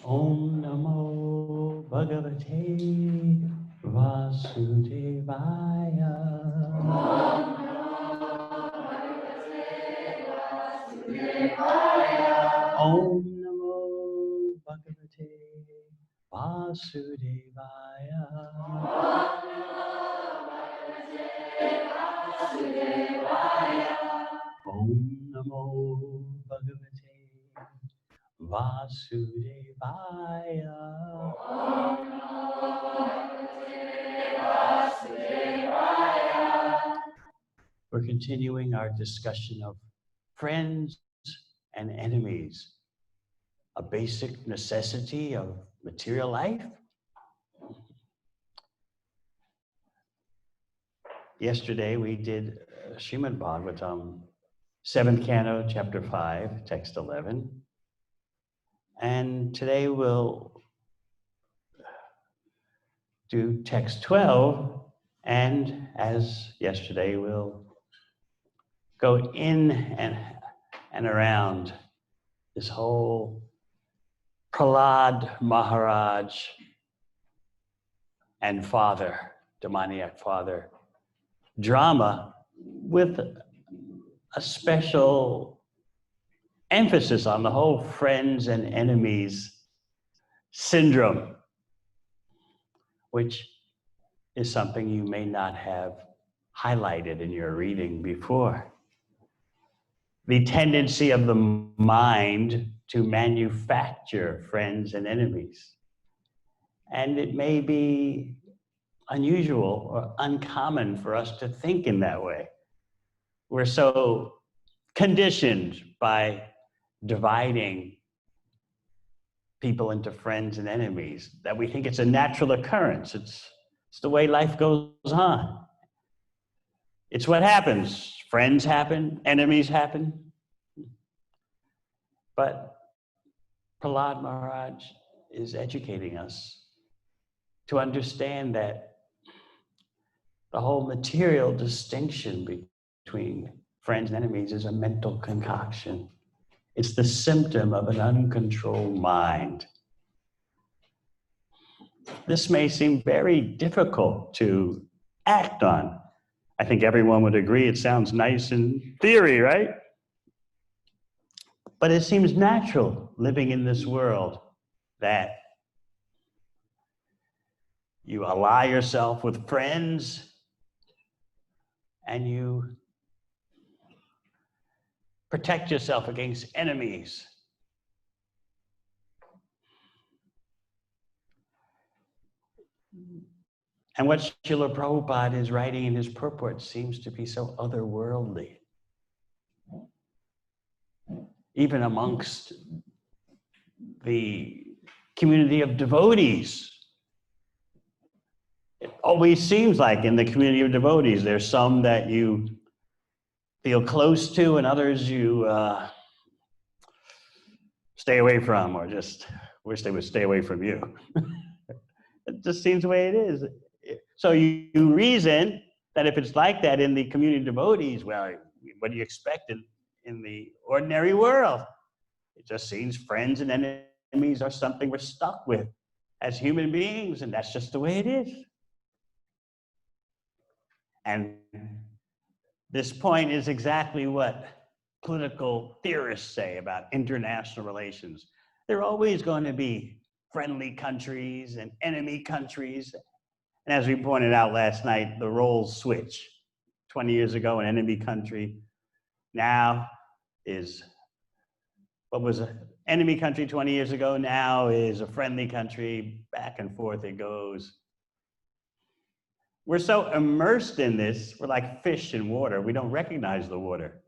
Om Namo Bhagavate Vasudevaya. Om Namo Bhagavate Vasudevaya. Om Namo Bhagavate Vasudevaya. We're continuing our discussion of friends and enemies, a basic necessity of material life. Yesterday we did Srimad Bhagavatam, 7th Canto, Chapter 5, Text 11. And today we'll do Text 12, and as yesterday, we'll go in and around this whole Prahlad Maharaj and father, demoniac father, drama with a special emphasis on the whole friends and enemies syndrome, which is something you may not have highlighted in your reading before. The tendency of the mind to manufacture friends and enemies. And it may be unusual or uncommon for us to think in that way. We're so conditioned by dividing people into friends and enemies that we think it's a natural occurrence. It's the way life goes on. It's what happens. Friends happen, enemies happen. But Prahlad Maharaj is educating us to understand that the whole material distinction between friends and enemies is a mental concoction. It's the symptom of an uncontrolled mind. This may seem very difficult to act on. I think everyone would agree it sounds nice in theory, right? But it seems natural living in this world that you ally yourself with friends and you protect yourself against enemies. And what Srila Prabhupada is writing in his purport seems to be so otherworldly. Even amongst the community of devotees. It always seems like in the community of devotees, there's some that you feel close to and others you stay away from, or just wish they would stay away from you. It just seems the way it is. So you reason that if it's like that in the community of devotees, well, what do you expect in the ordinary world? It just seems friends and enemies are something we're stuck with as human beings, and that's just the way it is. And this point is exactly what political theorists say about international relations. There are always going to be friendly countries and enemy countries. And as we pointed out last night, the roles switch. 20 years ago, an enemy country now is, what was an enemy country 20 years ago now is a friendly country. Back and forth it goes. We're so immersed in this, we're like fish in water. We don't recognize the water.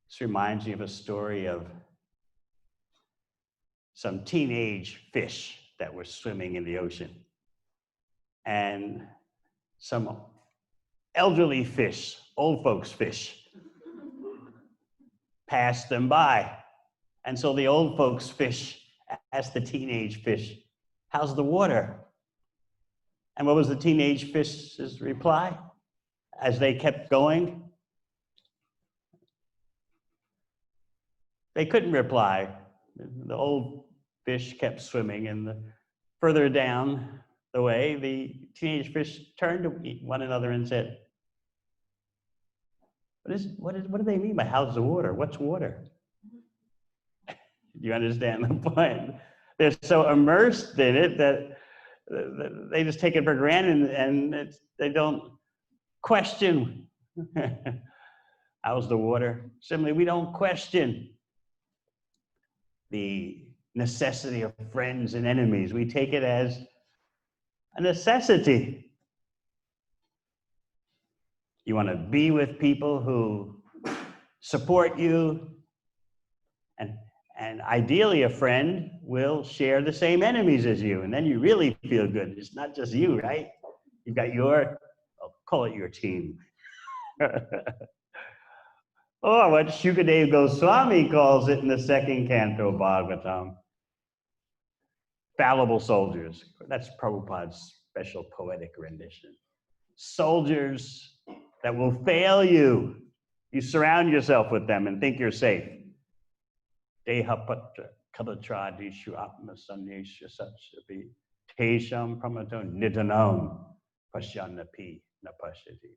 This reminds me of a story of some teenage fish that were swimming in the ocean. And some elderly fish, old folks fish, passed them by. And so the old folks fish asked the teenage fish, "How's the water?" And what was the teenage fish's reply as they kept going? They couldn't reply. The old fish kept swimming, and further down the way, the teenage fish turned to one another and said, what do they mean by how's the water? What's water? You understand the point? They're so immersed in it that they just take it for granted, and they don't question how's the water. Similarly, we don't question the necessity of friends and enemies. We take it as a necessity. You want to be with people who support you, and ideally a friend will share the same enemies as you, and then you really feel good. It's not just you, right? You've got I'll call it your team. Or what Shukadeva Goswami calls it in the second canto of Bhagavatam, fallible soldiers. That's Prabhupada's special poetic rendition. Soldiers that will fail you. You surround yourself with them and think you're safe. Dehapatra kalatradishu atmasanyesha satsapi tesham pramato nidanam pashyanapi napashyati.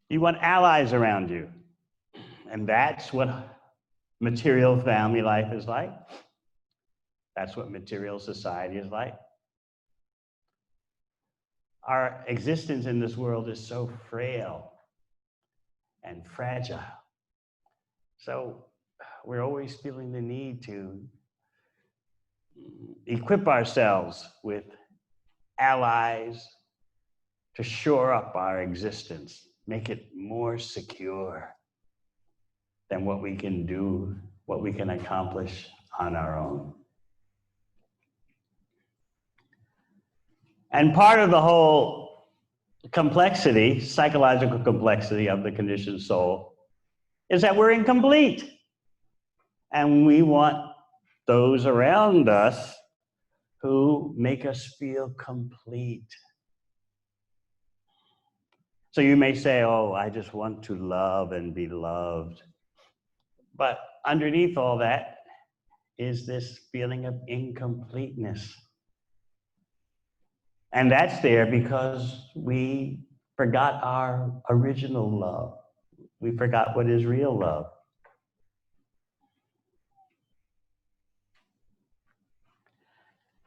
You want allies around you. And that's what material family life is like. That's what material society is like. Our existence in this world is so frail and fragile. So we're always feeling the need to equip ourselves with allies to shore up our existence, make it more secure than what we can do, what we can accomplish on our own. And part of the whole complexity, psychological complexity of the conditioned soul is that we're incomplete. And we want those around us who make us feel complete. So you may say, oh, I just want to love and be loved. But underneath all that is this feeling of incompleteness. And that's there because we forgot our original love. We forgot what is real love.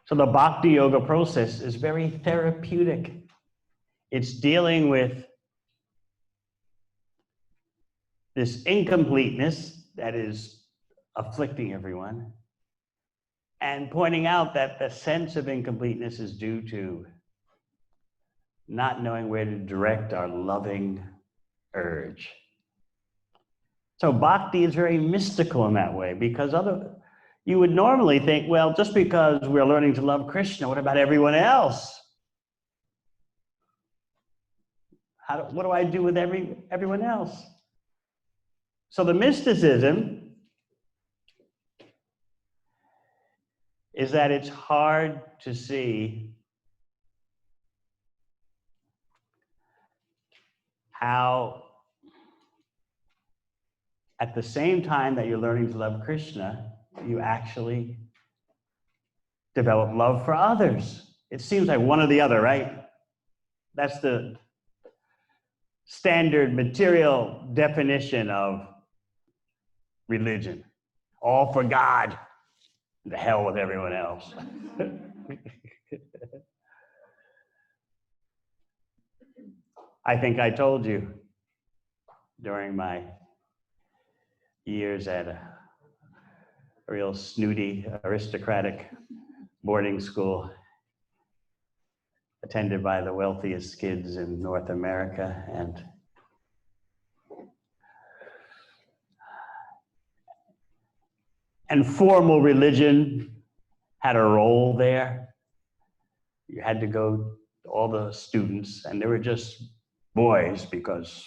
So the Bhakti Yoga process is very therapeutic. It's dealing with this incompleteness that is afflicting everyone, and pointing out that the sense of incompleteness is due to not knowing where to direct our loving urge. So bhakti is very mystical in that way, because you would normally think, well, just because we're learning to love Krishna, what about everyone else? What do I do with everyone else? So the mysticism is that it's hard to see how, at the same time that you're learning to love Krishna, you actually develop love for others. It seems like one or the other, right? That's the standard material definition of religion. All for God, the hell with everyone else. I think I told you during my years at a real snooty, aristocratic boarding school attended by the wealthiest kids in North America, and formal religion had a role there. You had to go, all the students, and they were just boys, because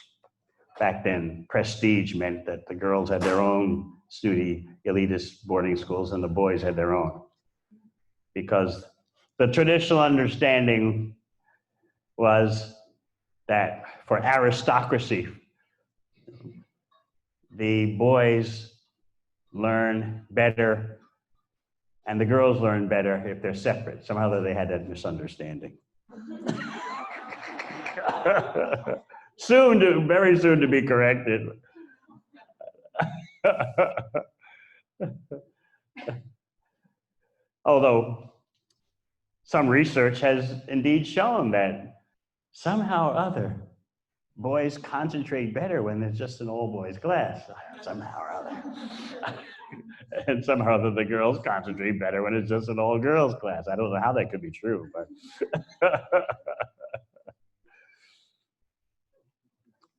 back then prestige meant that the girls had their own snooty, elitist boarding schools and the boys had their own. Because the traditional understanding was that for aristocracy. The boys learn better and the girls learn better if they're separate. Somehow they had that misunderstanding. Very soon to be corrected. Although some research has indeed shown that somehow or other, boys concentrate better when it's just an all-boys class, somehow or other. And somehow or other, the girls concentrate better when it's just an all-girls class. I don't know how that could be true, but.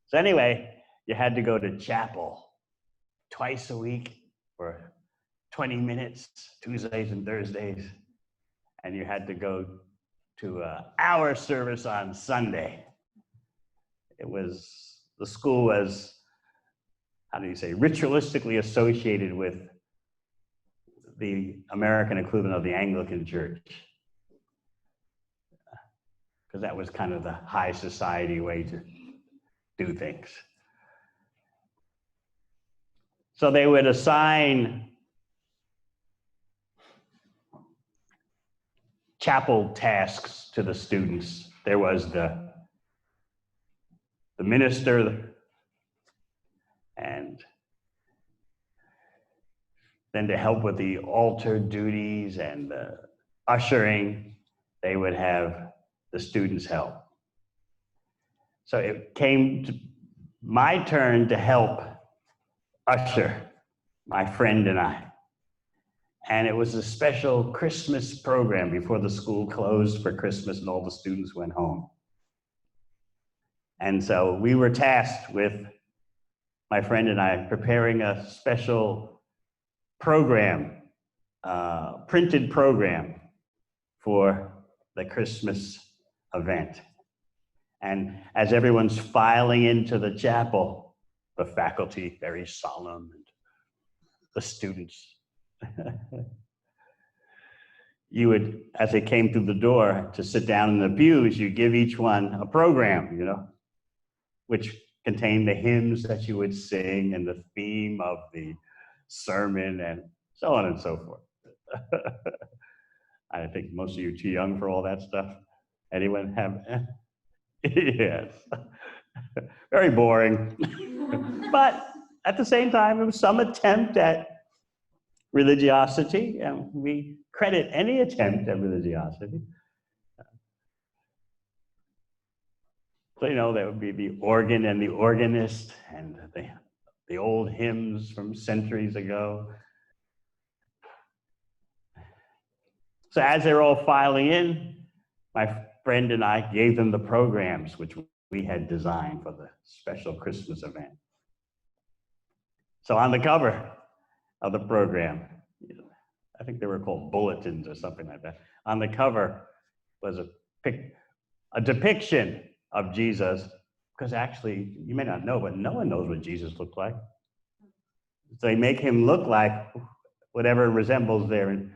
So anyway, you had to go to chapel twice a week for 20 minutes, Tuesdays and Thursdays. And you had to go to an hour service on Sunday. The school was, how do you say, ritualistically associated with the American equivalent of the Anglican Church. Because that was kind of the high society way to do things. So they would assign chapel tasks to the students. There was the minister, and then to help with the altar duties and the ushering, they would have the students help. So it came to my turn to help usher, my friend and I. And it was a special Christmas program before the school closed for Christmas and all the students went home. And so we were tasked with, my friend and I, preparing a special program, printed program for the Christmas event. And as everyone's filing into the chapel, the faculty, very solemn, and the students, you would, as they came through the door to sit down in the pews, you give each one a program, which contained the hymns that you would sing and the theme of the sermon and so on and so forth. I think most of you are too young for all that stuff. Anyone have? Yes. Very boring. But at the same time, it was some attempt at religiosity, and we credit any attempt at religiosity. So, there would be the organ and the organist and the old hymns from centuries ago. So as they were all filing in, my friend and I gave them the programs which we had designed for the special Christmas event. So on the cover of the program, I think they were called bulletins or something like that. On the cover was a depiction of Jesus, because actually, you may not know, but no one knows what Jesus looked like. So they make him look like whatever resembles their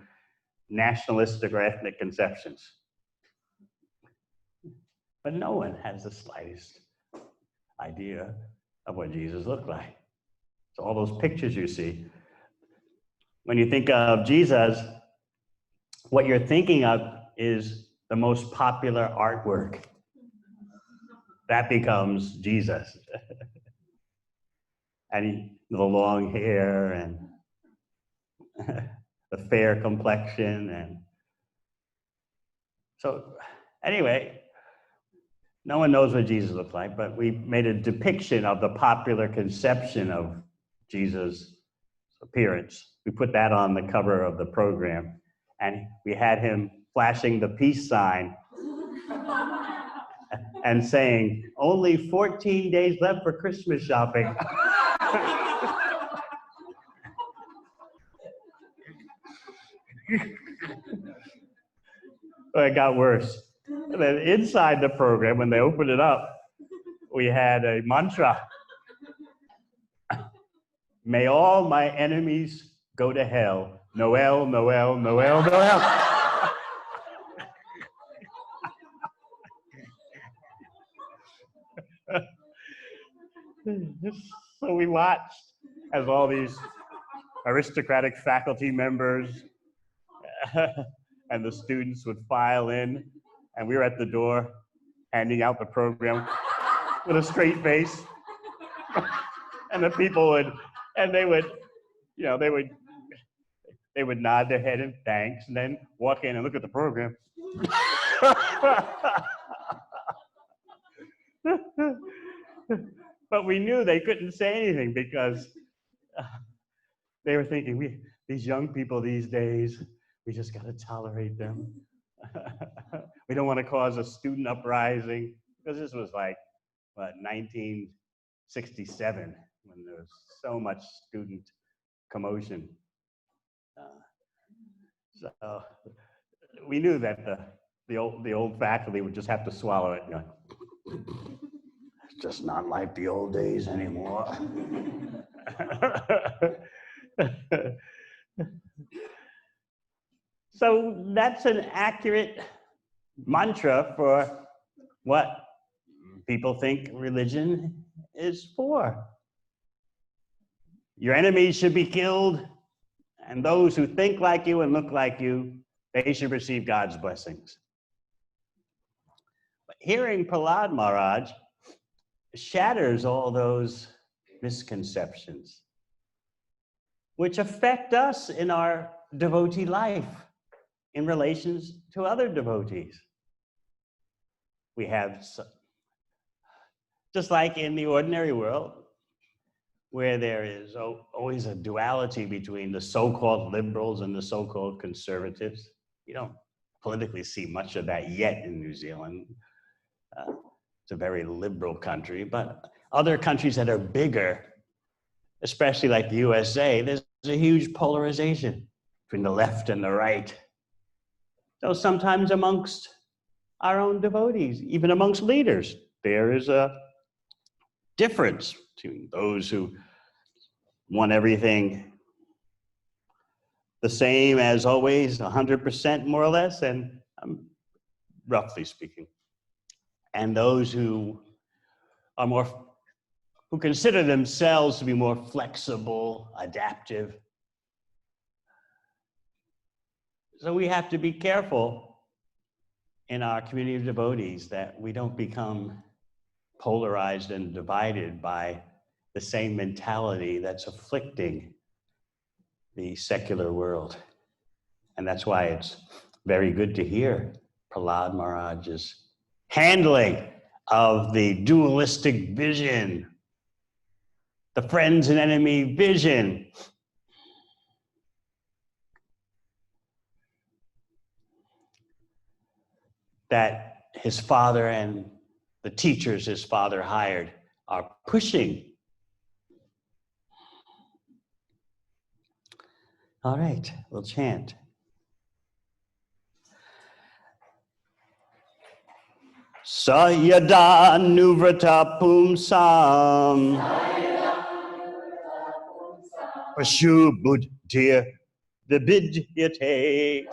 nationalistic or ethnic conceptions. But no one has the slightest idea of what Jesus looked like. So all those pictures you see, when you think of Jesus, what you're thinking of is the most popular artwork. That becomes Jesus. And the long hair and the fair complexion. And so anyway, no one knows what Jesus looked like, but we made a depiction of the popular conception of Jesus' appearance. We put that on the cover of the program, and we had him flashing the peace sign and saying, "Only 14 days left for Christmas shopping." But it got worse. And then inside the program, when they opened it up, we had a mantra. May all my enemies go to hell. Noel, Noel, Noel, Noel. So we watched as all these aristocratic faculty members and the students would file in, and we were at the door handing out the program with a straight face. And the people would, and they would, you know, they would nod their head in thanks and then walk in and look at the program. But we knew they couldn't say anything because they were thinking, these young people these days, we just got to tolerate them. We don't want to cause a student uprising, because this was like, what, 1967, when there was so much student commotion. So we knew that the old faculty would just have to swallow it. You know, it's just not like the old days anymore. So that's an accurate mantra for what people think religion is for. Your enemies should be killed, and those who think like you and look like you, they should receive God's blessings. But hearing Prahlad Maharaj shatters all those misconceptions, which affect us in our devotee life in relations to other devotees. We have, just like in the ordinary world, where there is always a duality between the so-called liberals and the so-called conservatives. You don't politically see much of that yet in New Zealand. It's a very liberal country, but other countries that are bigger, especially like the USA, there's a huge polarization between the left and the right. So sometimes amongst our own devotees, even amongst leaders, there is a difference between those who want everything the same as always, 100% more or less, and roughly speaking, and those who are who consider themselves to be more flexible, adaptive. So we have to be careful in our community of devotees that we don't become polarized and divided by the same mentality that's afflicting the secular world. And that's why it's very good to hear Prahlad Maharaj's handling of the dualistic vision, the friends and enemy vision. That his father and the teachers his father hired are pushing. All right, we'll chant. Sayada nuvrata pumsam Pashu buddhir vibidyate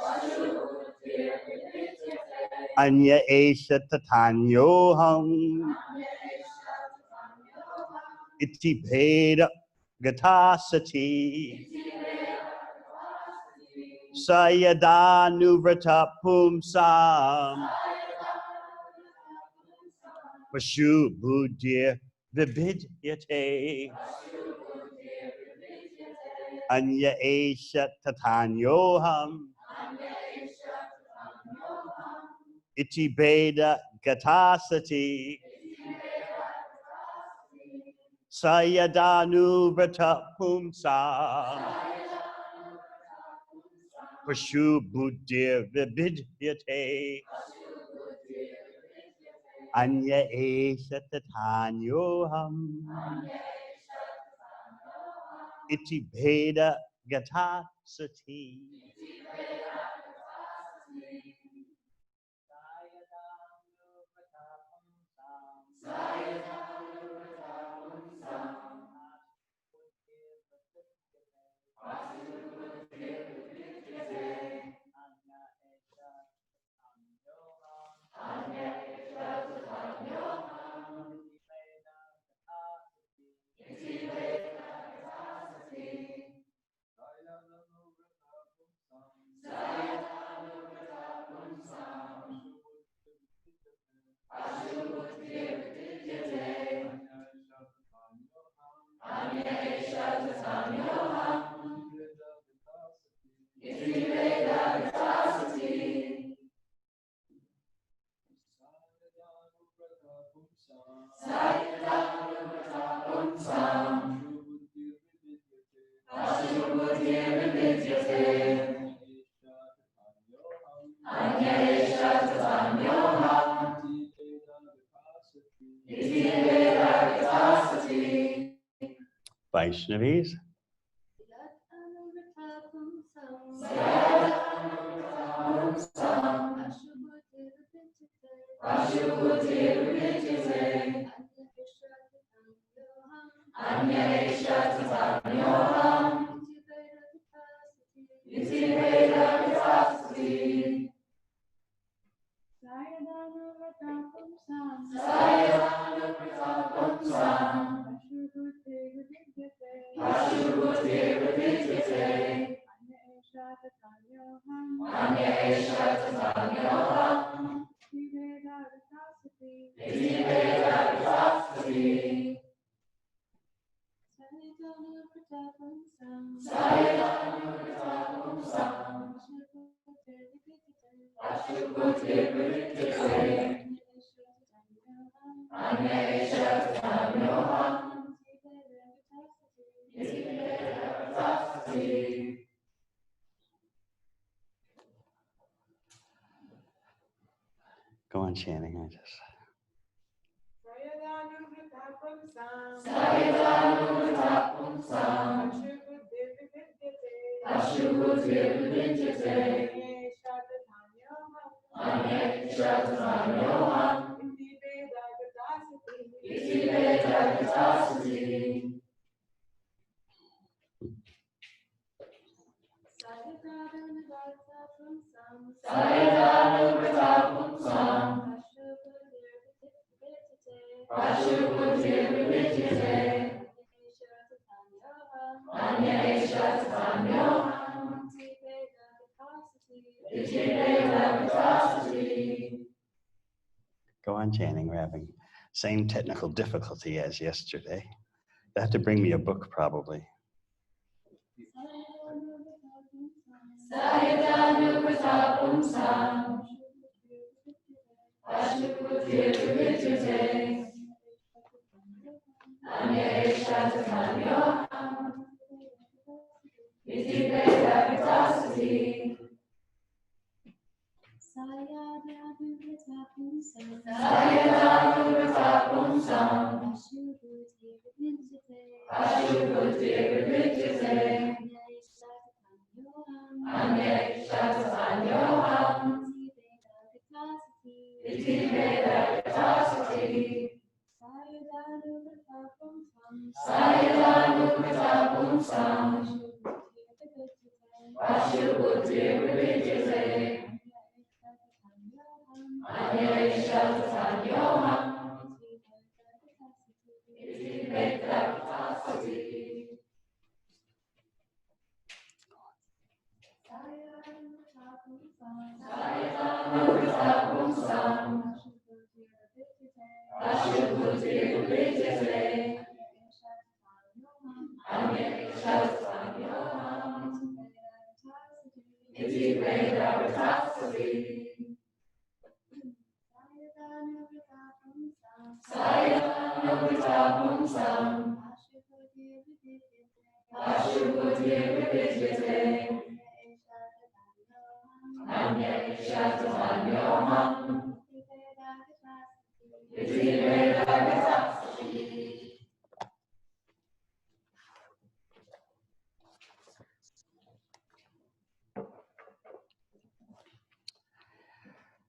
Anya esha tatanyoham Iti bheda gatasati Sayada nuvrata pumsam Pashu buddhir vibidyate Anya esha tatanyoham Iti beda gatasati Sayadanu vrata pumsam Pashu buddhir vibidyate Anya esha tatanyoham Iti beda gatasati Vaishnavis. Go on chanting, I just. Go on chanting, we're having same technical difficulty as yesterday. You have to bring me a book probably.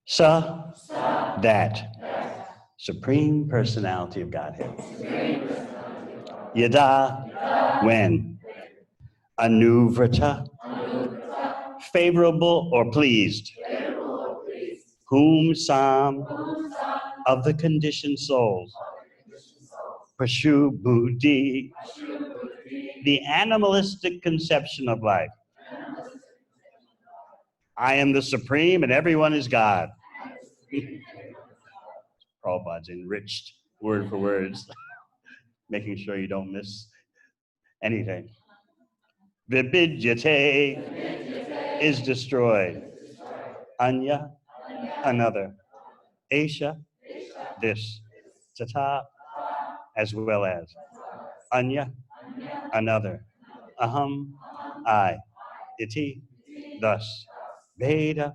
Sa, that, Supreme Personality of Godhead. Yada, when. Anuvrata, favorable or pleased. Whom sam, of the conditioned souls. Pashu buddhi, the animalistic conception of life. I am the Supreme and everyone is God. Prabhupada's enriched word for words, making sure you don't miss anything. Vibidyate is destroyed. Anya, another. Aisha, this. Tata, as well as. Anya, another. Aham, I. Iti, thus. Veda,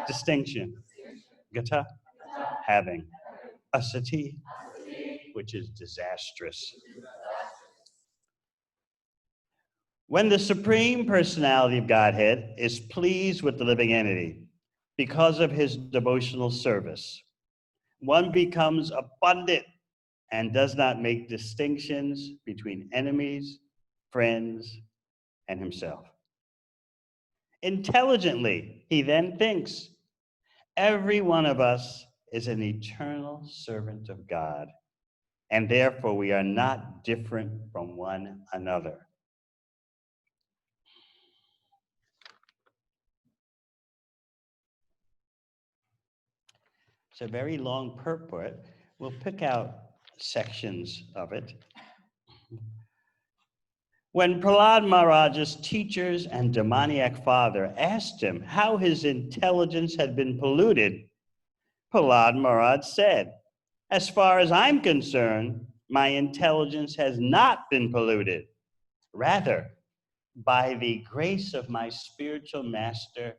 distinction. Gata, having. Asati, which is disastrous. When the Supreme Personality of Godhead is pleased with the living entity because of his devotional service, one becomes abundant and does not make distinctions between enemies, friends, and himself. Intelligently, he then thinks, every one of us is an eternal servant of God, and therefore we are not different from one another. It's a very long purport. We'll pick out sections of it. When Prahlad Maharaj's teachers and demoniac father asked him how his intelligence had been polluted, Prahlad Maharaj said, as far as I'm concerned, my intelligence has not been polluted. Rather, by the grace of my spiritual master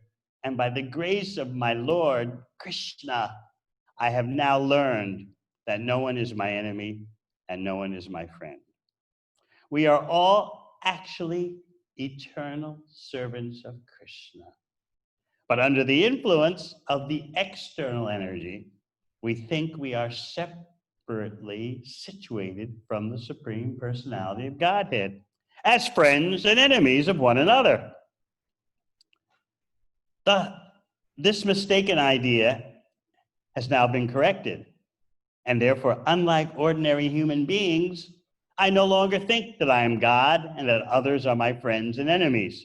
and by the grace of my Lord Krishna, I have now learned that no one is my enemy and no one is my friend. We are all actually eternal servants of Krishna. But under the influence of the external energy, we think we are separately situated from the Supreme Personality of Godhead as friends and enemies of one another. This mistaken idea has now been corrected, and therefore, unlike ordinary human beings, I no longer think that I am God and that others are my friends and enemies.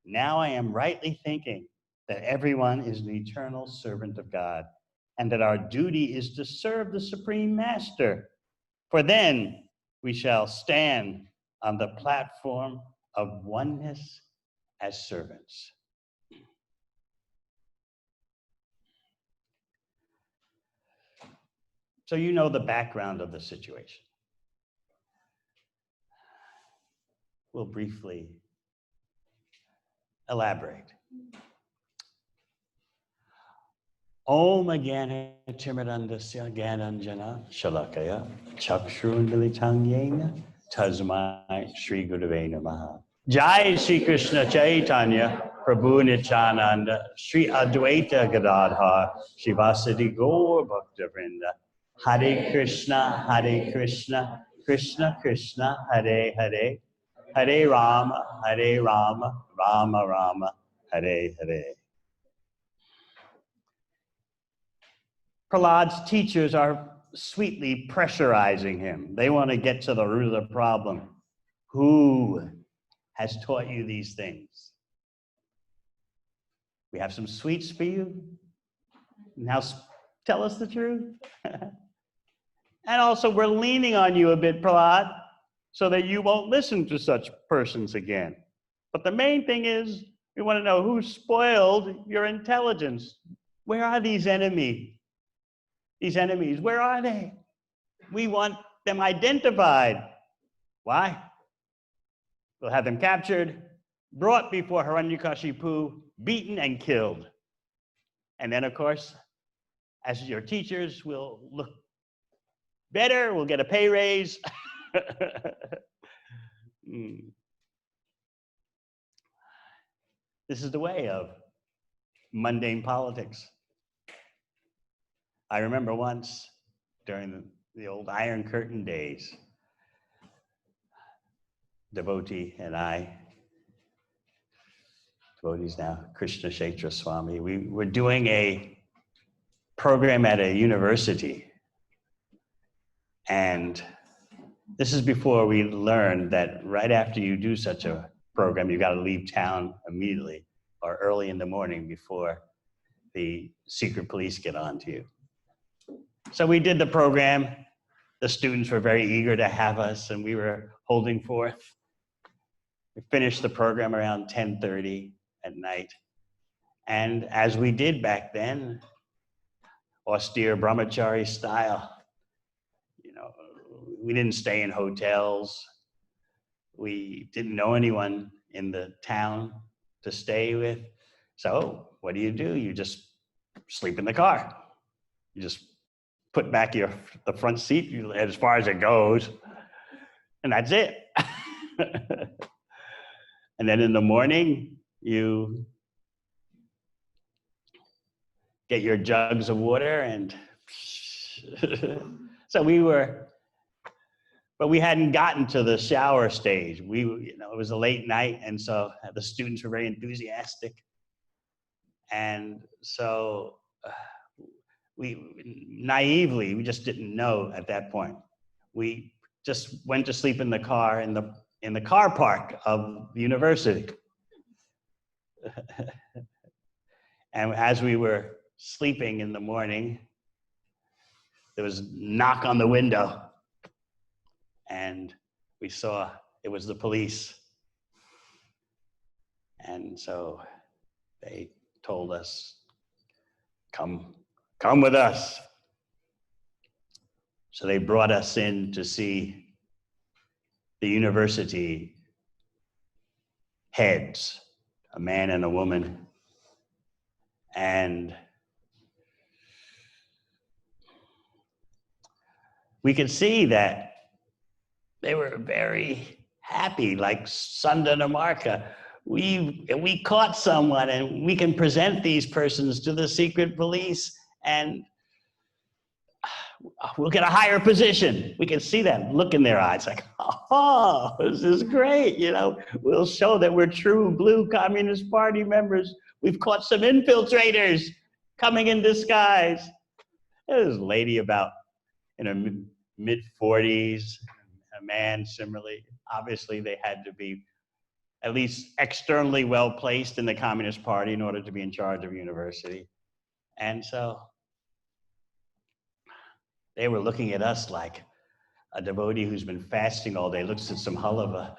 Now I am rightly thinking that everyone is an eternal servant of God and that our duty is to serve the Supreme Master. For then we shall stand on the platform of oneness as servants. So you know the background of the situation. We'll briefly elaborate. Om Agana Timirandasya Gananjana Shalakaya Chakshurun Militang Yena Tasmai Shri Gurave Namaha. Jai Shri Krishna Chaitanya Prabhu Nityananda Shri Advaita Gadadhar Shivasati Gaur Bhaktavrinda. Hare Krishna, Krishna Krishna, Hare Hare, Hare Rama, Rama Rama, Hare Hare. Prahlad's teachers are sweetly pressurizing him. They want to get to the root of the problem. Who has taught you these things? We have some sweets for you. Now tell us the truth. And also, we're leaning on you a bit, Prahlad, so that you won't listen to such persons again. But the main thing is, we want to know who spoiled your intelligence. Where are these enemies? These enemies, where are they? We want them identified. Why? We'll have them captured, brought before Hiranyakashipu, beaten and killed. And then, of course, as your teachers, we'll look better, we'll get a pay raise. This is the way of mundane politics. I remember once during the old Iron Curtain days, devotee and I, devotees now, Krishna Kshetra Swami, we were doing a program at a university. And this is before we learned that right after you do such a program, you got to leave town immediately or early in the morning before the secret police get on to you. So we did the program. The students were very eager to have us, and we were holding forth. We finished the program around 10:30 at night. And as we did back then, austere brahmachari style, we didn't stay in hotels. We didn't know anyone in the town to stay with. So what do? You just sleep in the car. You just put back the front seat as far as it goes, and that's it. And then in the morning, you get your jugs of water and so but we hadn't gotten to the shower stage. It was a late night, and so the students were very enthusiastic. And so we just didn't know at that point. We just went to sleep in the car, in the car park of the university. And as we were sleeping in the morning, there was a knock on the window, and we saw it was the police. And so they told us, come with us. So they brought us in to see the university heads, a man and a woman. And we could see that they were very happy, like Sundanamarka. We caught someone, and we can present these persons to the secret police, and we'll get a higher position. We can see that look in their eyes, like, oh, this is great. We'll show that we're true blue Communist Party members. We've caught some infiltrators coming in disguise. There was a lady about in her mid-40s, a man similarly. Obviously, they had to be at least externally well-placed in the Communist Party in order to be in charge of university. And so they were looking at us like a devotee who's been fasting all day looks at some halava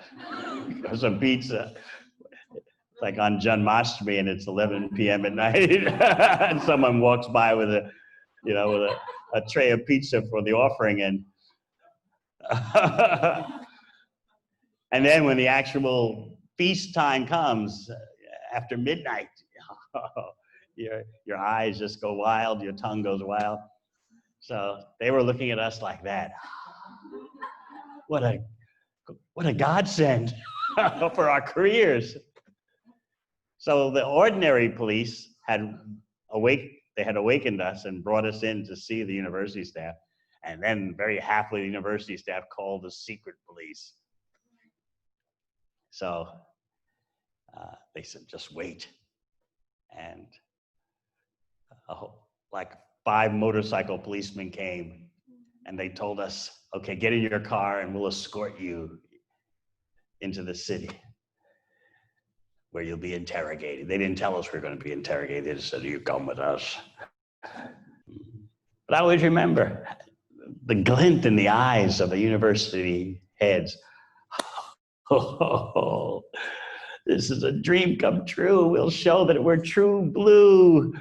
or some pizza. It's like on Janmashtami and it's 11 p.m. at night, and someone walks by with a tray of pizza for the offering, and and then when the actual feast time comes after midnight, your eyes just go wild, your tongue goes wild. So they were looking at us like that. What a godsend for our careers. So the ordinary police had awakened us and brought us in to see the university staff. And then very happily, the university staff called the secret police. So they said, just wait. And like 5 motorcycle policemen came, and they told us, okay, get in your car and we'll escort you into the city where you'll be interrogated. They didn't tell us we were going to be interrogated. They just said, you come with us. But I always remember the glint in the eyes of the university heads. Oh, this is a dream come true. We'll show that we're true blue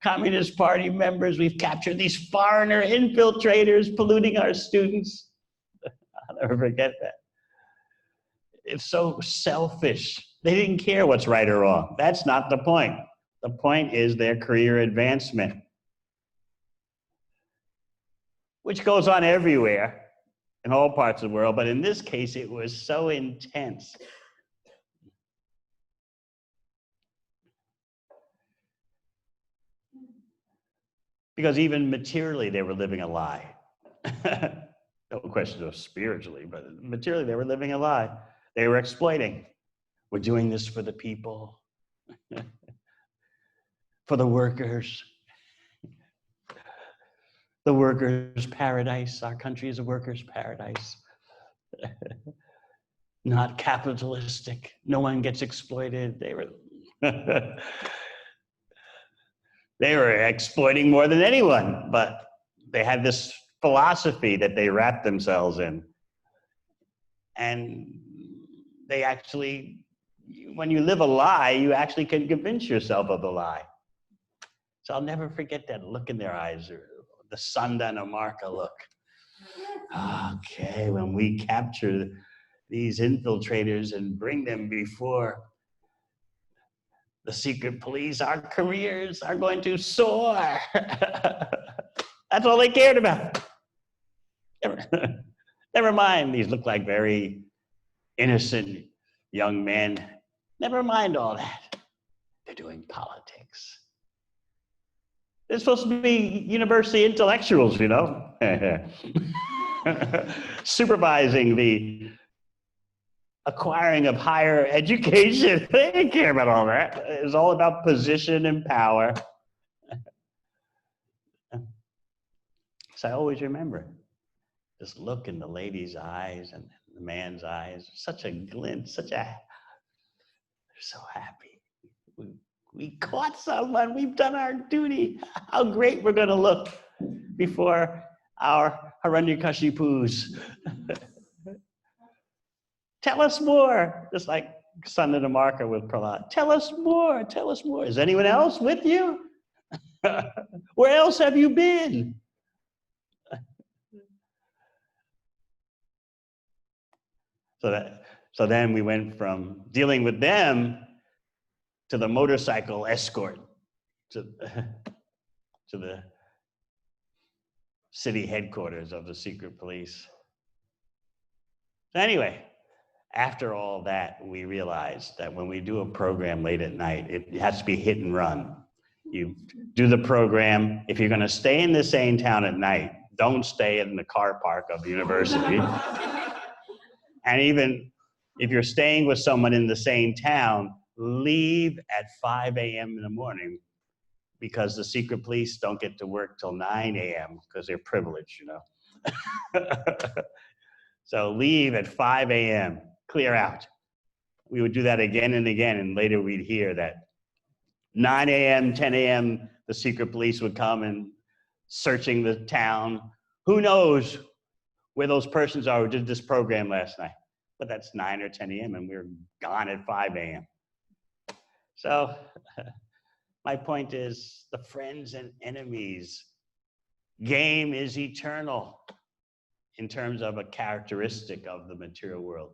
Communist Party members. We've captured these foreigner infiltrators polluting our students. I'll never forget that. It's so selfish. They didn't care what's right or wrong. That's not the point. The point is their career advancement, which goes on everywhere in all parts of the world, but in this case, it was so intense. Because even materially, they were living a lie. No question of spiritually, but materially, they were living a lie. They were exploiting. We're doing this for the people, for the workers. The workers' paradise. Our country is a workers' paradise. Not capitalistic. No one gets exploited. They were exploiting more than anyone, but they had this philosophy that they wrapped themselves in. And they actually, when you live a lie, you actually can convince yourself of the lie. So I'll never forget that look in their eyes, or the Sundanamarka look. Okay, when we capture these infiltrators and bring them before the secret police, our careers are going to soar. That's all they cared about. Never mind, these look like very innocent young men, never mind all that. They're doing politics. They're supposed to be university intellectuals, you know, supervising the acquiring of higher education. They didn't care about all that. It was all about position and power. So I always remember this look in the lady's eyes and the man's eyes. Such a glint, they're so happy. We caught someone, we've done our duty. How great we're gonna look before our Hiranyakashipus. Tell us more, just like Son of the Marker with Prahlad. Tell us more, tell us more. Is anyone else with you? Where else have you been? So then we went from dealing with them to the motorcycle escort to the city headquarters of the secret police. So anyway, after all that, we realized that when we do a program late at night, it has to be hit and run. You do the program. If you're going to stay in the same town at night, don't stay in the car park of the university. And even if you're staying with someone in the same town, leave at 5 a.m. in the morning, because the secret police don't get to work till 9 a.m. because they're privileged, you know. So leave at 5 a.m., clear out. We would do that again and again, and later we'd hear that 9 a.m., 10 a.m., the secret police would come and searching the town. Who knows where those persons are who did this program last night? But that's 9 or 10 a.m. and we're gone at 5 a.m. So my point is, the friends and enemies game is eternal in terms of a characteristic of the material world.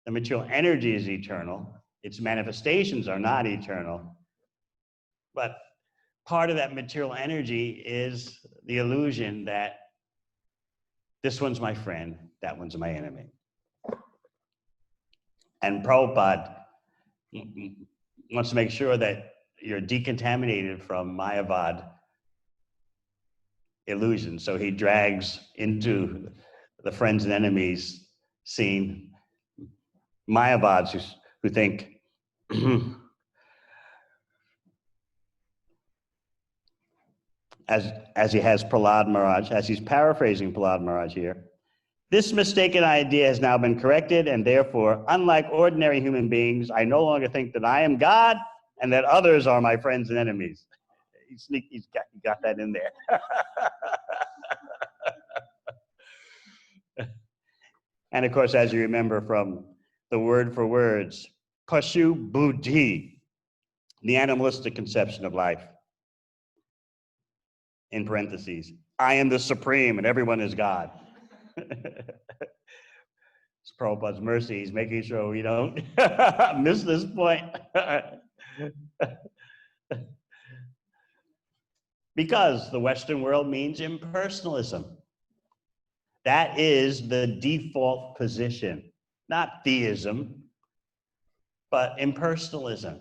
The material energy is eternal. Its manifestations are not eternal. But part of that material energy is the illusion that this one's my friend, that one's my enemy. And Prabhupada wants to make sure that you're decontaminated from Mayavad illusion. So he drags into the friends and enemies scene Mayavads who think as he has Prahlad Maharaj, as he's paraphrasing Prahlad Maharaj here, this mistaken idea has now been corrected, and therefore, unlike ordinary human beings, I no longer think that I am God and that others are my friends and enemies. He's got that in there. And of course, as you remember from the word for words, Pashu Buddhi, the animalistic conception of life. In parentheses, I am the supreme and everyone is God. It's Prabhupada's mercy. He's making sure we don't miss this point. Because the Western world means impersonalism. That is the default position, not theism, but impersonalism.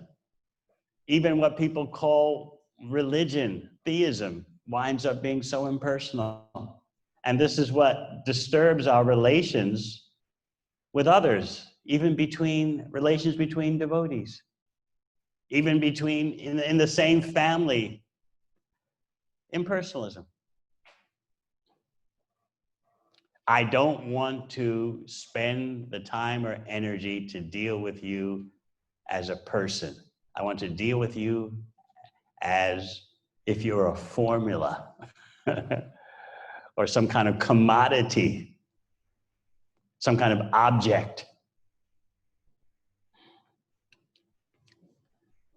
Even what people call religion, theism, winds up being so impersonal. And this is what disturbs our relations with others, even relations between devotees, even in the same family. Impersonalism. I don't want to spend the time or energy to deal with you as a person. I want to deal with you as if you're a formula or some kind of commodity, some kind of object.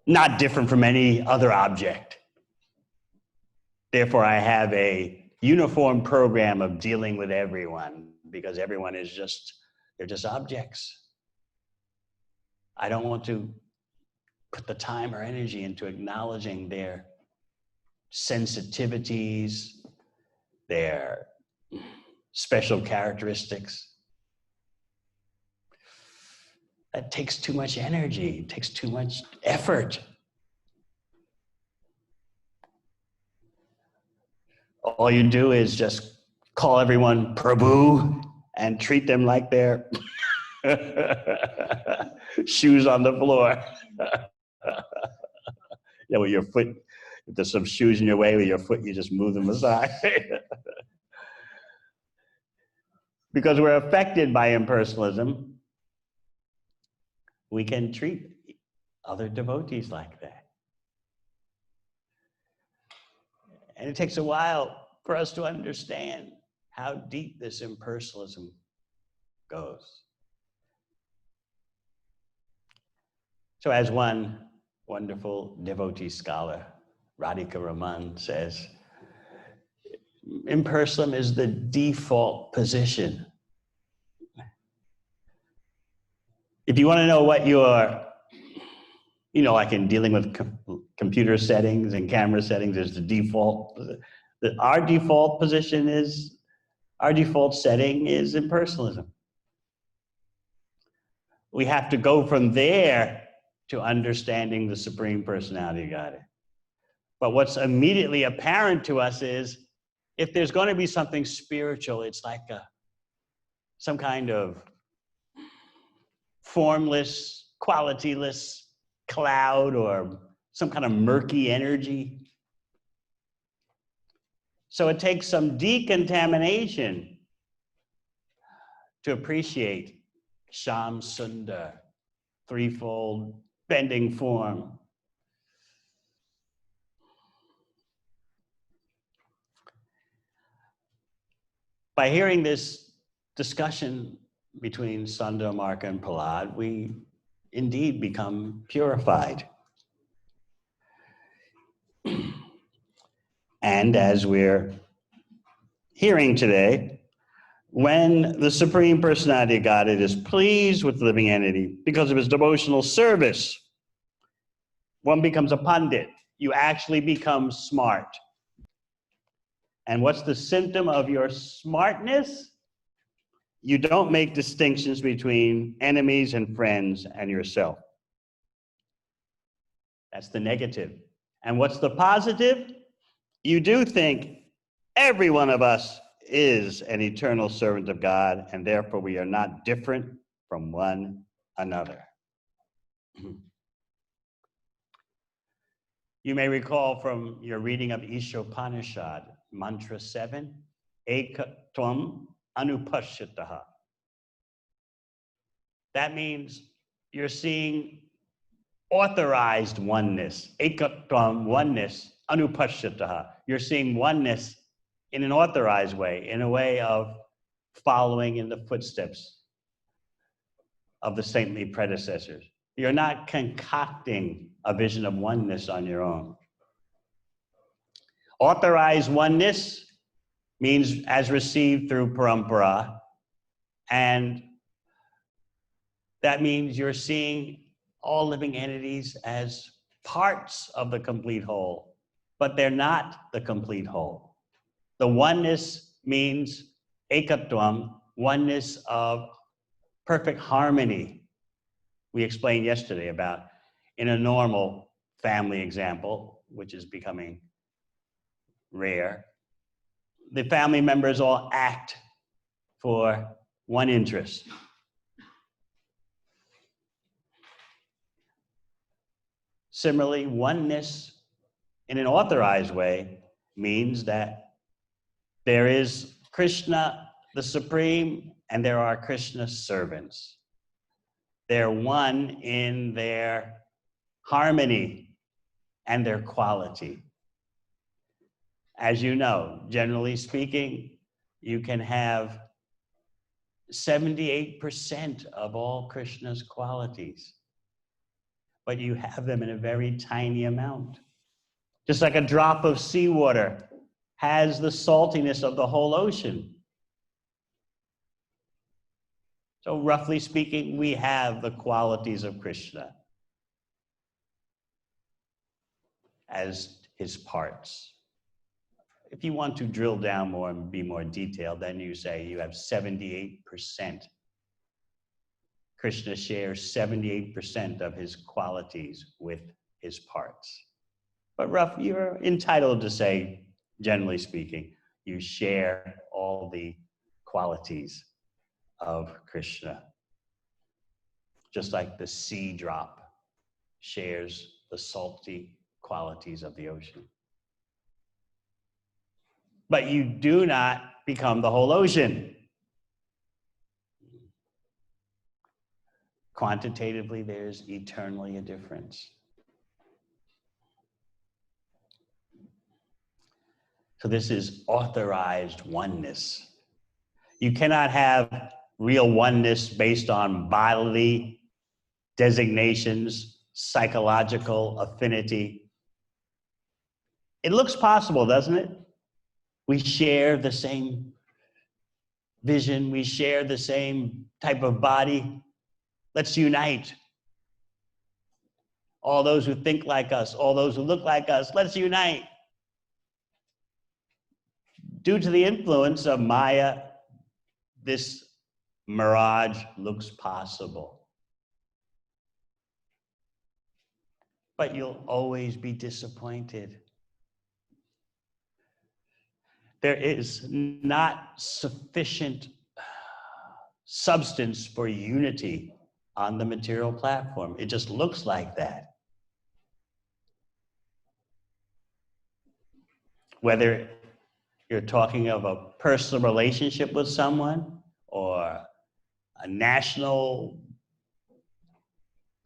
Not different from any other object. Therefore, I have a uniform program of dealing with everyone, because everyone is they're just objects. I don't want to put the time or energy into acknowledging their sensitivities, their special characteristics. That takes too much energy, it takes too much effort. All you do is just call everyone Prabhu and treat them like they're shoes on the floor. Yeah, with your foot, if there's some shoes in your way with your foot, you just move them aside. Because we're affected by impersonalism, we can treat other devotees like that. And it takes a while for us to understand how deep this impersonalism goes. So as one wonderful devotee scholar, Radhika Raman, says, impersonalism is the default position. If you want to know what your, like in dealing with computer settings and camera settings, there's the default. Our default position is, our default setting is impersonalism. We have to go from there to understanding the Supreme Personality of Godhead. But what's immediately apparent to us is, if there's going to be something spiritual, it's like some kind of formless, qualityless cloud or some kind of murky energy. So it takes some decontamination to appreciate Sham Sundar, threefold bending form. By hearing this discussion between Sundar, Marka, and Prahlad, we indeed become purified. And as we're hearing today, when the Supreme Personality of Godhead is pleased with the living entity because of his devotional service, one becomes a pundit. You actually become smart. And what's the symptom of your smartness? You don't make distinctions between enemies and friends and yourself. That's the negative. And what's the positive? You do think every one of us is an eternal servant of God, and therefore we are not different from one another. You may recall from your reading of Ishopanishad, Mantra 7, Ekatvam Anupashyataha. That means you're seeing authorized oneness, Ekatvam, oneness, Anupashyataha. You're seeing oneness in an authorized way, in a way of following in the footsteps of the saintly predecessors. You're not concocting a vision of oneness on your own. Authorized oneness means as received through parampara, and that means you're seeing all living entities as parts of the complete whole, but they're not the complete whole. The oneness means ekatvam, oneness of perfect harmony. We explained yesterday about, in a normal family example, which is becoming rare, the family members all act for one interest. Similarly, oneness in an authorized way means that there is Krishna, the Supreme, and there are Krishna's servants. They're one in their harmony and their quality. As you know, generally speaking, you can have 78% of all Krishna's qualities, but you have them in a very tiny amount. Just like a drop of seawater has the saltiness of the whole ocean. So roughly speaking, we have the qualities of Krishna as his parts. If you want to drill down more and be more detailed, then you say you have 78% Krishna shares 78% of his qualities with his parts. But you're entitled to say, generally speaking, you share all the qualities of Krishna. Just like the sea drop shares the salty qualities of the ocean. But you do not become the whole ocean. Quantitatively, there's eternally a difference. So this is authorized oneness. You cannot have real oneness based on bodily designations, psychological affinity. It looks possible, doesn't it? We share the same vision, we share the same type of body. Let's unite. All those who think like us, all those who look like us, let's unite. Due to the influence of Maya, this mirage looks possible. But you'll always be disappointed. There is not sufficient substance for unity on the material platform. It just looks like that. Whether you're talking of a personal relationship with someone or a national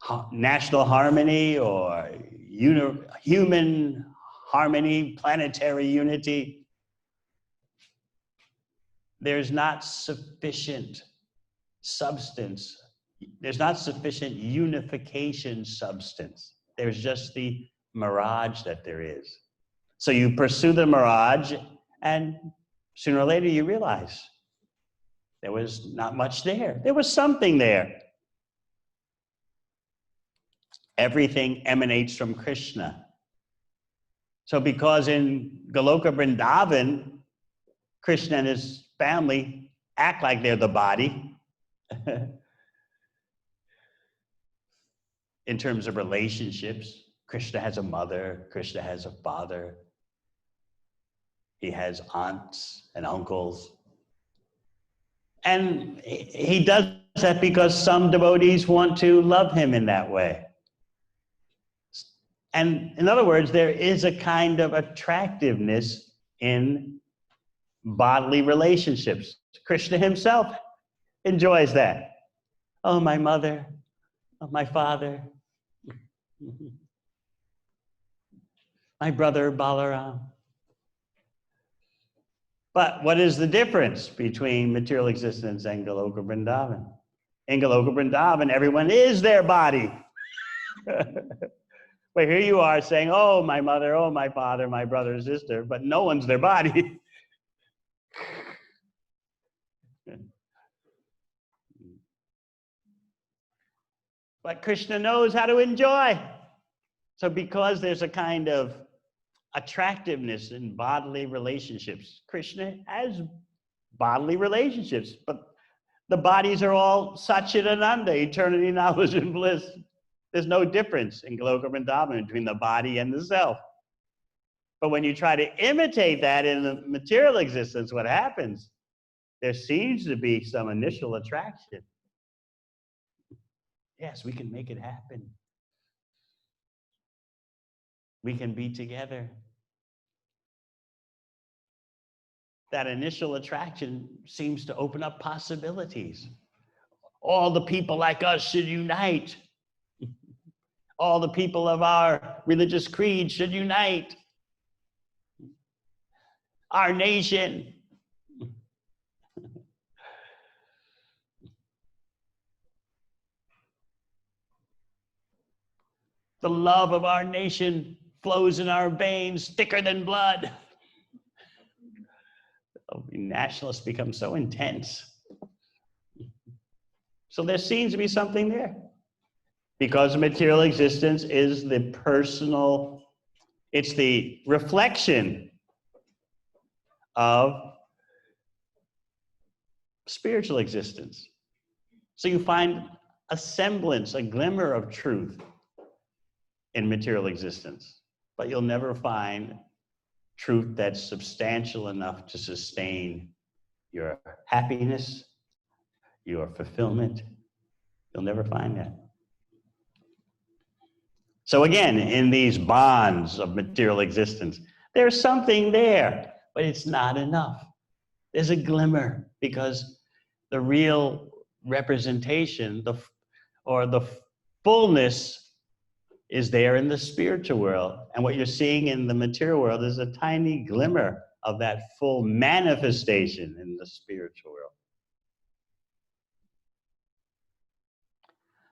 harmony or human harmony, planetary unity, there's not sufficient substance. There's not sufficient unification substance. There's just the mirage that there is. So you pursue the mirage, and sooner or later you realize there was not much there. There was something there. Everything emanates from Krishna. So because in Goloka Vrindavan, Krishna and his family act like they're the body in terms of relationships. Krishna has a mother, Krishna has a father. He has aunts and uncles. And he does that because some devotees want to love him in that way. And in other words, there is a kind of attractiveness in bodily relationships. Krishna himself enjoys that. Oh, my mother, oh, my father, my brother Balaram. But what is the difference between material existence and Goloka Vrindavan? In Goloka Vrindavan, everyone is their body. But here you are saying, oh, my mother, oh, my father, my brother and sister, but no one's their body. But Krishna knows how to enjoy. So because there's a kind of attractiveness in bodily relationships, Krishna has bodily relationships, but the bodies are all Satchidananda, eternity, knowledge, and bliss. There's no difference in Goloka Vrindavan between the body and the self. But when you try to imitate that in the material existence, what happens? There seems to be some initial attraction. Yes, we can make it happen. We can be together. That initial attraction seems to open up possibilities. All the people like us should unite. All the people of our religious creed should unite. Our nation. The love of our nation flows in our veins thicker than blood. Nationalists become so intense. So there seems to be something there. Because material existence is the personal, it's the reflection of spiritual existence. So you find a semblance, a glimmer of truth in material existence, but you'll never find truth that's substantial enough to sustain your happiness, your fulfillment. You'll never find that. So again, in these bonds of material existence, there's something there, but it's not enough. There's a glimmer, because the real representation, the fullness is there in the spiritual world. And what you're seeing in the material world is a tiny glimmer of that full manifestation in the spiritual world.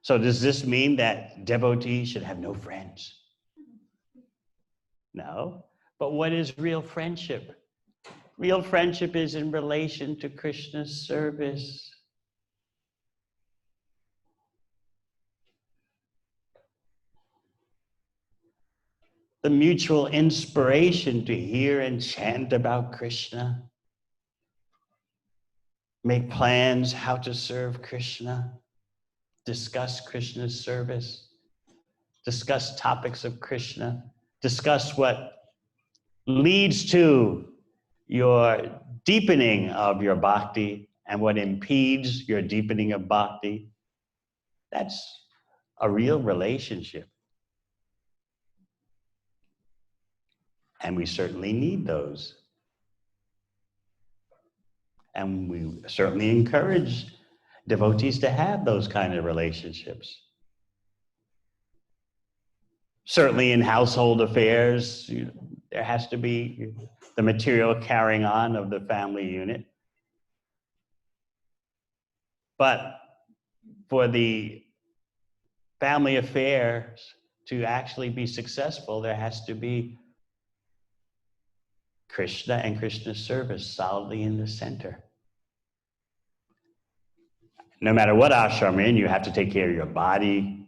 So does this mean that devotees should have no friends? No. But what is real friendship? Real friendship is in relation to Krishna's service. The mutual inspiration to hear and chant about Krishna. Make plans how to serve Krishna. Discuss Krishna's service. Discuss topics of Krishna. Discuss what leads to your deepening of your bhakti and what impedes your deepening of bhakti. That's a real relationship. And we certainly need those. And we certainly encourage devotees to have those kind of relationships. Certainly in household affairs, there has to be the material carrying on of the family unit. But for the family affairs to actually be successful, there has to be Krishna and Krishna's service solidly in the center. No matter what ashram you're in, you have to take care of your body.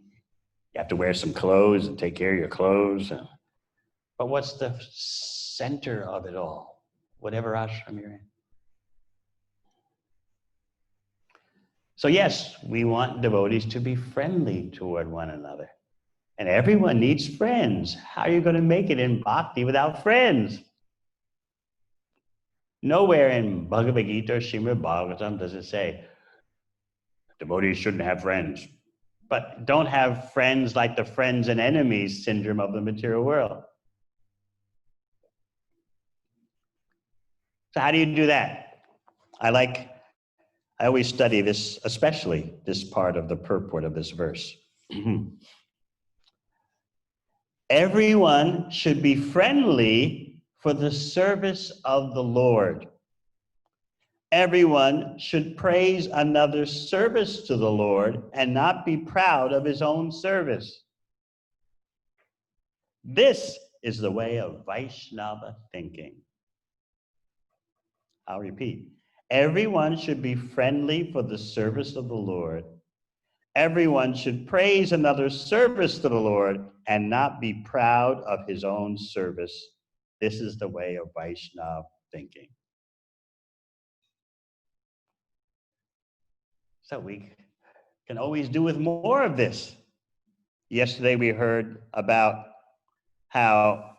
You have to wear some clothes and take care of your clothes. But what's the center of it all? Whatever ashram you're in. So yes, we want devotees to be friendly toward one another. And everyone needs friends. How are you going to make it in bhakti without friends? Nowhere in Bhagavad Gita or Srimad Bhagavatam does it say, devotees shouldn't have friends. But don't have friends like the friends and enemies syndrome of the material world. So how do you do that? I always study this, especially this part of the purport of this verse. Everyone should be friendly for the service of the Lord. Everyone should praise another's service to the Lord and not be proud of his own service. This is the way of Vaishnava thinking. I'll repeat. Everyone should be friendly for the service of the Lord. Everyone should praise another's service to the Lord and not be proud of his own service. This is the way of Vaishnava thinking. So we can always do with more of this. Yesterday we heard about how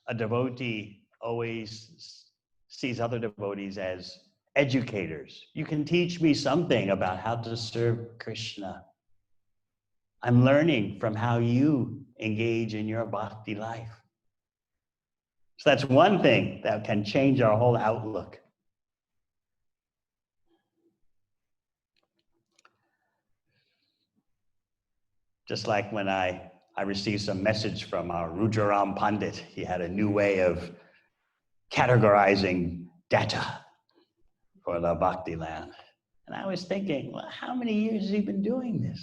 a devotee always sees other devotees as educators. You can teach me something about how to serve Krishna. I'm learning from how you engage in your bhakti life. So that's one thing that can change our whole outlook. Just like when I received some message from our Rudraram Pandit. He had a new way of categorizing data for the bhakti land. And I was thinking, well, how many years has he been doing this?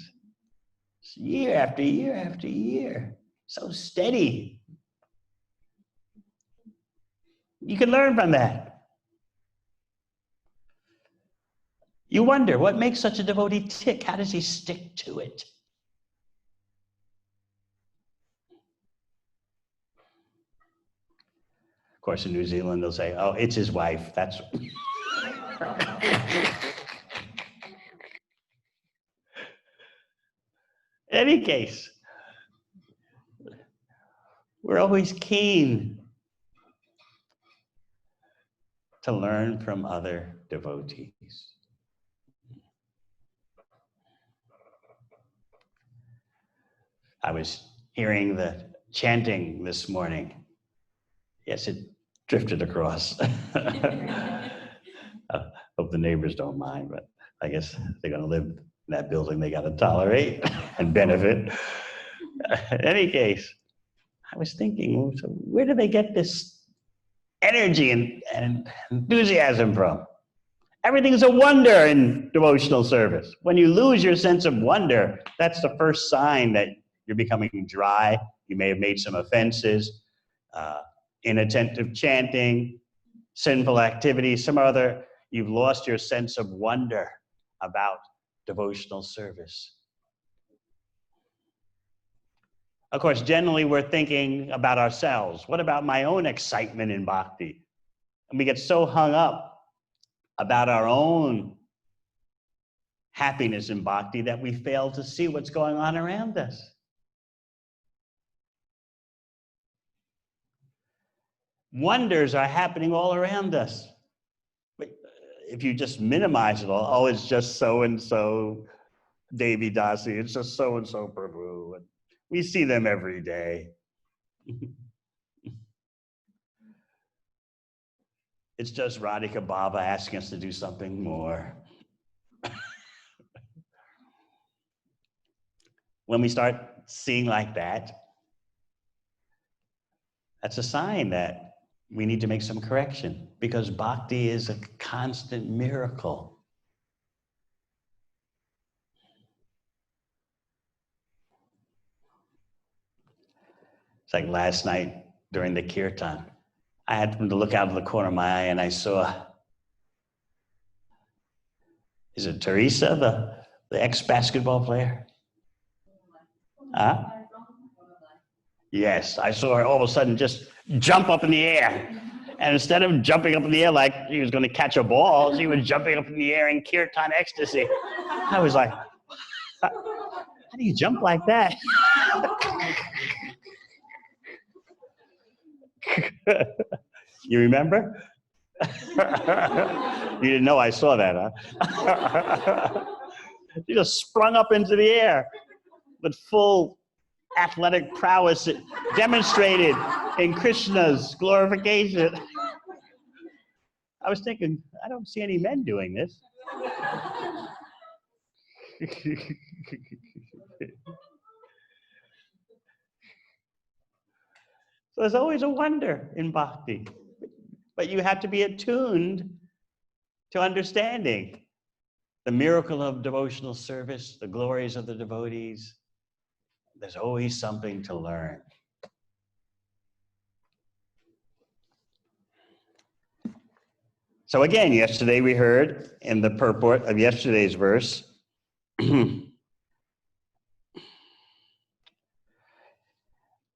Year after year after year. So steady. You can learn from that. You wonder, what makes such a devotee tick? How does he stick to it? Of course, in New Zealand, they'll say, oh, it's his wife. That's... any case, we're always keen to learn from other devotees. I was hearing the chanting this morning. Yes, it drifted across. Hope the neighbors don't mind, but I guess they're going to live in that building. They got to tolerate and benefit. In any case, I was thinking, so where do they get this energy and enthusiasm from? Everything's a wonder in devotional service. When you lose your sense of wonder, that's the first sign that you're becoming dry. You may have made some offenses, inattentive chanting, sinful activity, some other. You've lost your sense of wonder about devotional service. Of course, generally we're thinking about ourselves. What about my own excitement in bhakti? And we get so hung up about our own happiness in bhakti that we fail to see what's going on around us. Wonders are happening all around us. But if you just minimize it all, oh, it's just so-and-so Devi Dasi, it's just so-and-so Prabhu. And we see them every day. It's just Radhika Baba asking us to do something more. When we start seeing like that, that's a sign that we need to make some correction, because bhakti is a constant miracle. It's like last night during the kirtan, I had to look out of the corner of my eye and I saw, is it Teresa, the ex-basketball player? Huh? Yes, I saw her all of a sudden just jump up in the air. And instead of jumping up in the air like she was going to catch a ball, she was jumping up in the air in kirtan ecstasy. I was like, how do you jump like that? You remember? You didn't know I saw that, huh? She just sprung up into the air with full athletic prowess demonstrated in Krishna's glorification. I was thinking, I don't see any men doing this. So there's always a wonder in bhakti, but you have to be attuned to understanding the miracle of devotional service, the glories of the devotees. There's always something to learn. So again, yesterday we heard in the purport of yesterday's verse,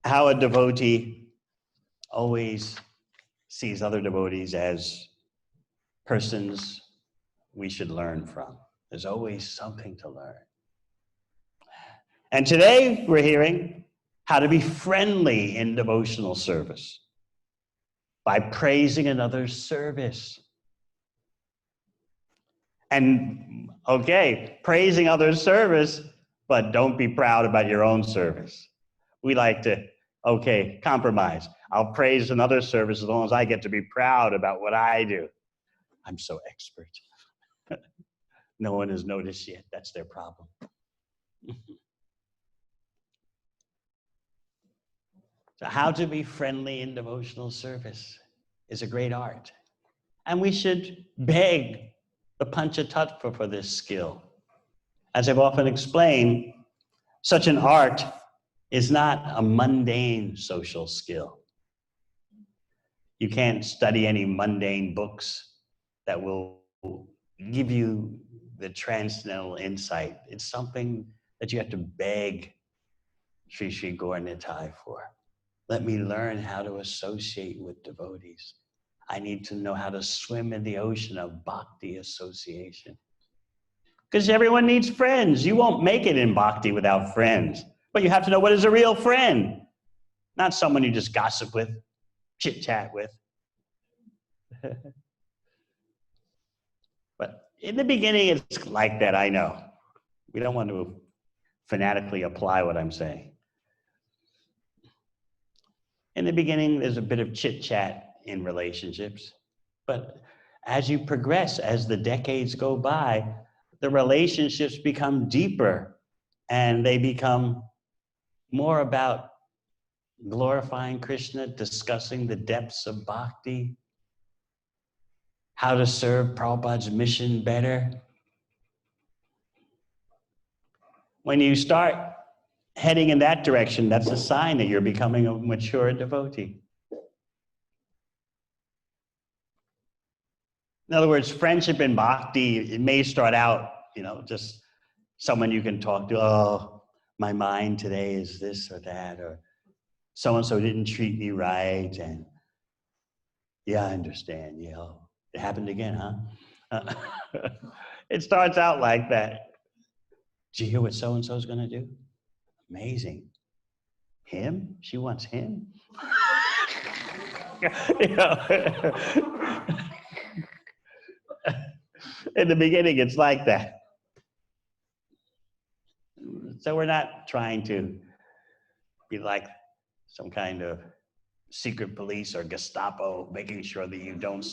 how a devotee always sees other devotees as persons we should learn from. There's always something to learn. And today we're hearing how to be friendly in devotional service by praising another's service. And okay, praising others' service, but don't be proud about your own service. We like to, okay, compromise. I'll praise another's service as long as I get to be proud about what I do. I'm so expert. No one has noticed yet. That's their problem. So how to be friendly in devotional service is a great art. And we should beg the Panchatattva for this skill. As I've often explained, such an art is not a mundane social skill. You can't study any mundane books that will give you the transcendental insight. It's something that you have to beg Sri Sri Gaur Nitai for. Let me learn how to associate with devotees. I need to know how to swim in the ocean of bhakti association. Because everyone needs friends. You won't make it in bhakti without friends. But you have to know what is a real friend. Not someone you just gossip with, chit-chat with. But in the beginning, it's like that, I know. We don't want to fanatically apply what I'm saying. In the beginning, there's a bit of chit-chat in relationships. But as you progress, as the decades go by, the relationships become deeper and they become more about glorifying Krishna, discussing the depths of bhakti, how to serve Prabhupada's mission better. When you start heading in that direction, that's a sign that you're becoming a mature devotee. In other words, friendship in bhakti, it may start out, just someone you can talk to. Oh, my mind today is this or that, or so-and-so didn't treat me right, and yeah, I understand. Yeah, it happened again, huh? It starts out like that. Did you hear what so-and-so's gonna do? Amazing. Him? She wants him? In the beginning, it's like that. So we're not trying to be like some kind of secret police or Gestapo, making sure that you don't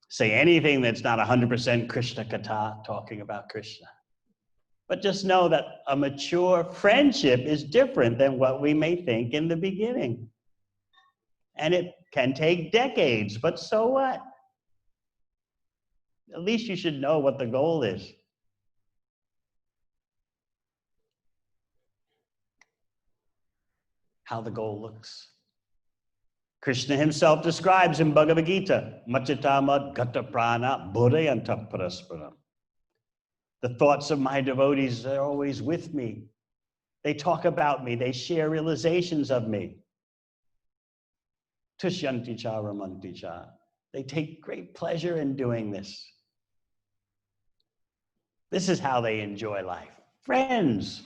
say anything that's not 100% Krishna Katha, talking about Krishna. But just know that a mature friendship is different than what we may think in the beginning. And it can take decades, but so what? At least you should know what the goal is. How the goal looks. Krishna himself describes in Bhagavad Gita, Machitamad Gata Prana Bodhayanta Parasparam. The thoughts of my devotees are always with me. They talk about me. They share realizations of me. Tushyanti cha ramanti cha. They take great pleasure in doing this. This is how they enjoy life. Friends,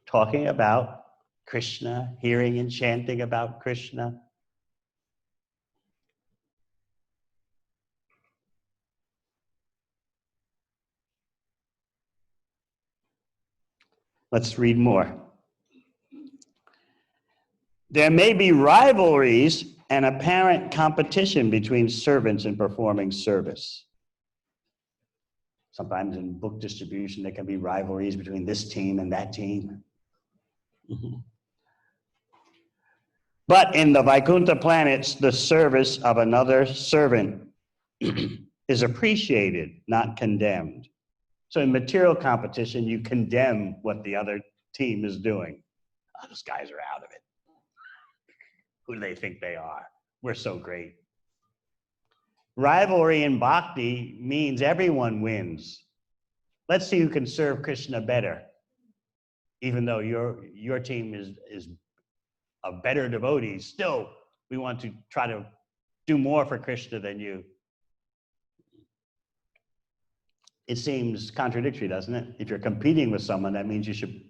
talking about Krishna, hearing and chanting about Krishna. Let's read more. There may be rivalries and apparent competition between servants in performing service. Sometimes in book distribution, there can be rivalries between this team and that team. But in the Vaikuntha planets, the service of another servant is appreciated, not condemned. So in material competition, you condemn what the other team is doing. Oh, those guys are out of it. Who do they think they are? We're so great. Rivalry in bhakti means everyone wins. Let's see who can serve Krishna better. Even though your team is of better devotees, still we want to try to do more for Krishna than you. It seems contradictory, doesn't it? If you're competing with someone, that means you should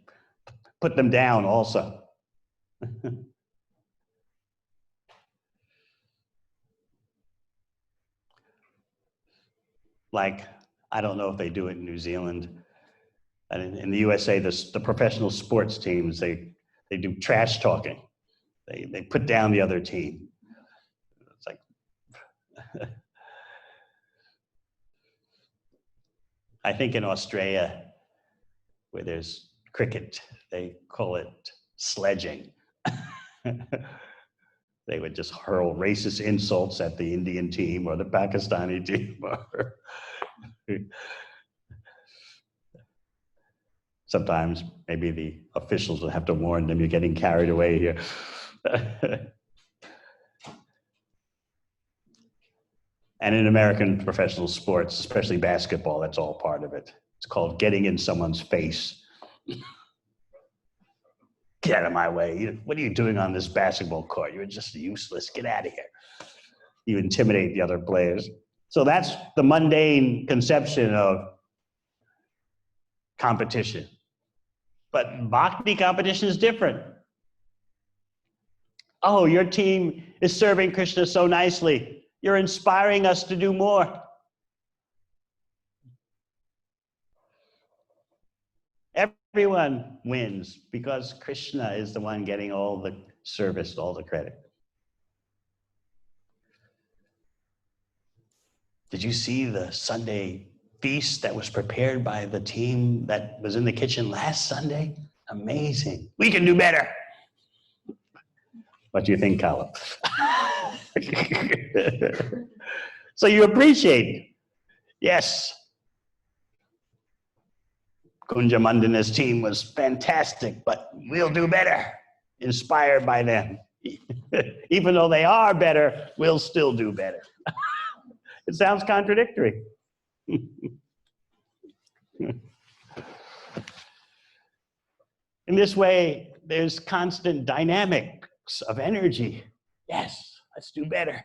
put them down also. Like, I don't know if they do it in New Zealand. And in the USA, the professional sports teams, they do trash talking. They put down the other team. It's like, I think in Australia, where there's cricket, they call it sledging. They would just hurl racist insults at the Indian team or the Pakistani team. Sometimes maybe the officials will have to warn them, you're getting carried away here. And in American professional sports, especially basketball, that's all part of it. It's called getting in someone's face. Get out of my way. What are you doing on this basketball court? You're just useless. Get out of here. You intimidate the other players. So that's the mundane conception of competition. But Bhakti competition is different. Oh, your team is serving Krishna so nicely. You're inspiring us to do more. Everyone wins because Krishna is the one getting all the service, all the credit. Did you see the Sunday feast that was prepared by the team that was in the kitchen last Sunday? Amazing. We can do better. What do you think, Kala? So you appreciate. Yes. Kunja Mandana's team was fantastic, but we'll do better. Inspired by them. Even though they are better, we'll still do better. It sounds contradictory. In this way, there's constant dynamics of energy. Yes, let's do better.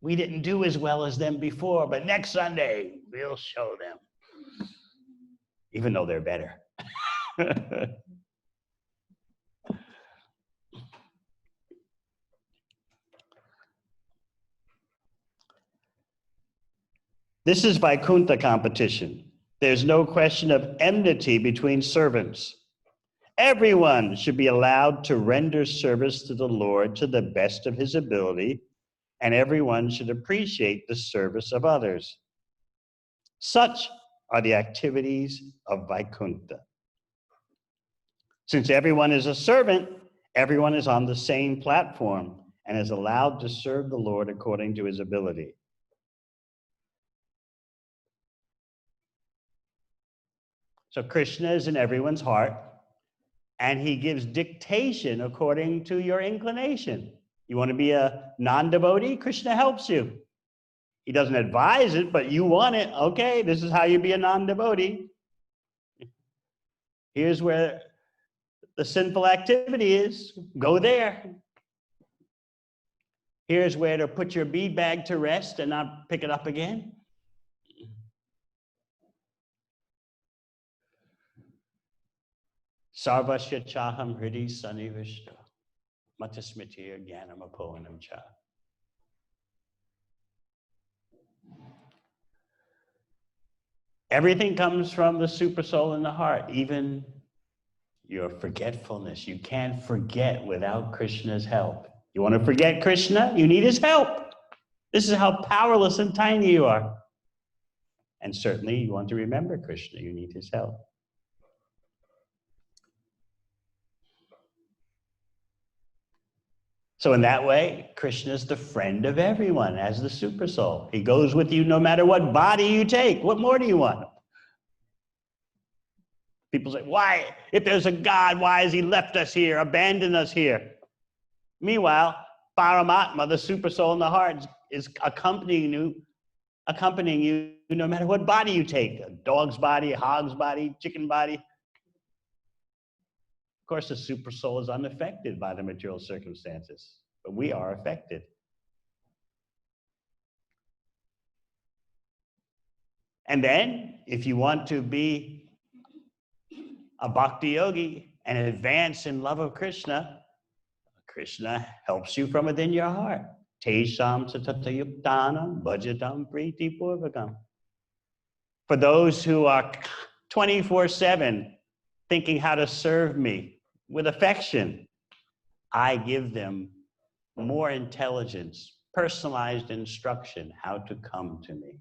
We didn't do as well as them before, but next Sunday, we'll show them. Even though they're better. This is Vaikuntha competition. There's no question of enmity between servants. Everyone should be allowed to render service to the Lord to the best of his ability, and everyone should appreciate the service of others. Such are the activities of Vaikuntha. Since everyone is a servant, everyone is on the same platform and is allowed to serve the Lord according to his ability. So Krishna is in everyone's heart, and he gives dictation according to your inclination. You want to be a non-devotee? Krishna helps you. He doesn't advise it, but you want it. Okay, this is how you be a non-devotee. Here's where the sinful activity is. Go there. Here's where to put your bead bag to rest and not pick it up again. Sarvasya chaham hridi sanivishta matasmitiya jnanam apohanam cha. Everything comes from the supersoul in the heart, even your forgetfulness. You can't forget without Krishna's help. You want to forget Krishna? You need his help. This is how powerless and tiny you are. And certainly you want to remember Krishna. You need his help. So in that way, Krishna is the friend of everyone as the supersoul. He goes with you no matter what body you take. What more do you want? People say, why? If there's a God, why has he left us here, abandoned us here? Meanwhile, Paramatma, the supersoul in the heart, is accompanying you no matter what body you take. A dog's body, a hog's body, chicken body. Of course, the supersoul is unaffected by the material circumstances, but we are affected. And then, if you want to be a bhakti yogi and advance in love of Krishna, Krishna helps you from within your heart. Tesham satatayuktanam bhajatam priti purvakam. For those who are 24/7 thinking how to serve me with affection, I give them more intelligence, personalized instruction how to come to me.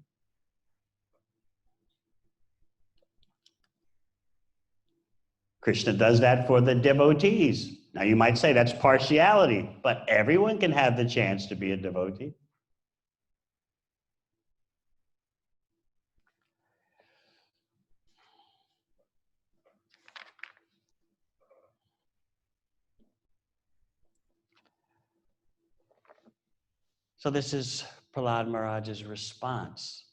Krishna does that for the devotees. Now you might say that's partiality, but everyone can have the chance to be a devotee. So this is Prahlada Maharaj's response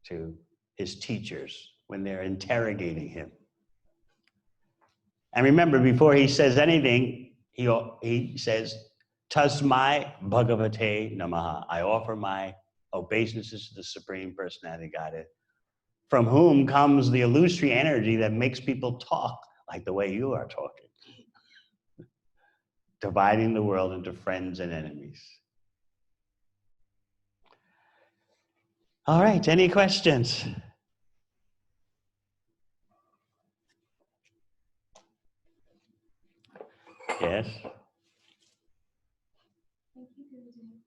to his teachers when they're interrogating him. And remember, before he says anything, he says, Tasmai Bhagavate Namaha. I offer my obeisances to the Supreme Personality of Godhead. from whom comes the illusory energy that makes people talk like the way you are talking, dividing the world into friends and enemies. All right, any questions? Yes? Thank you, Guruji.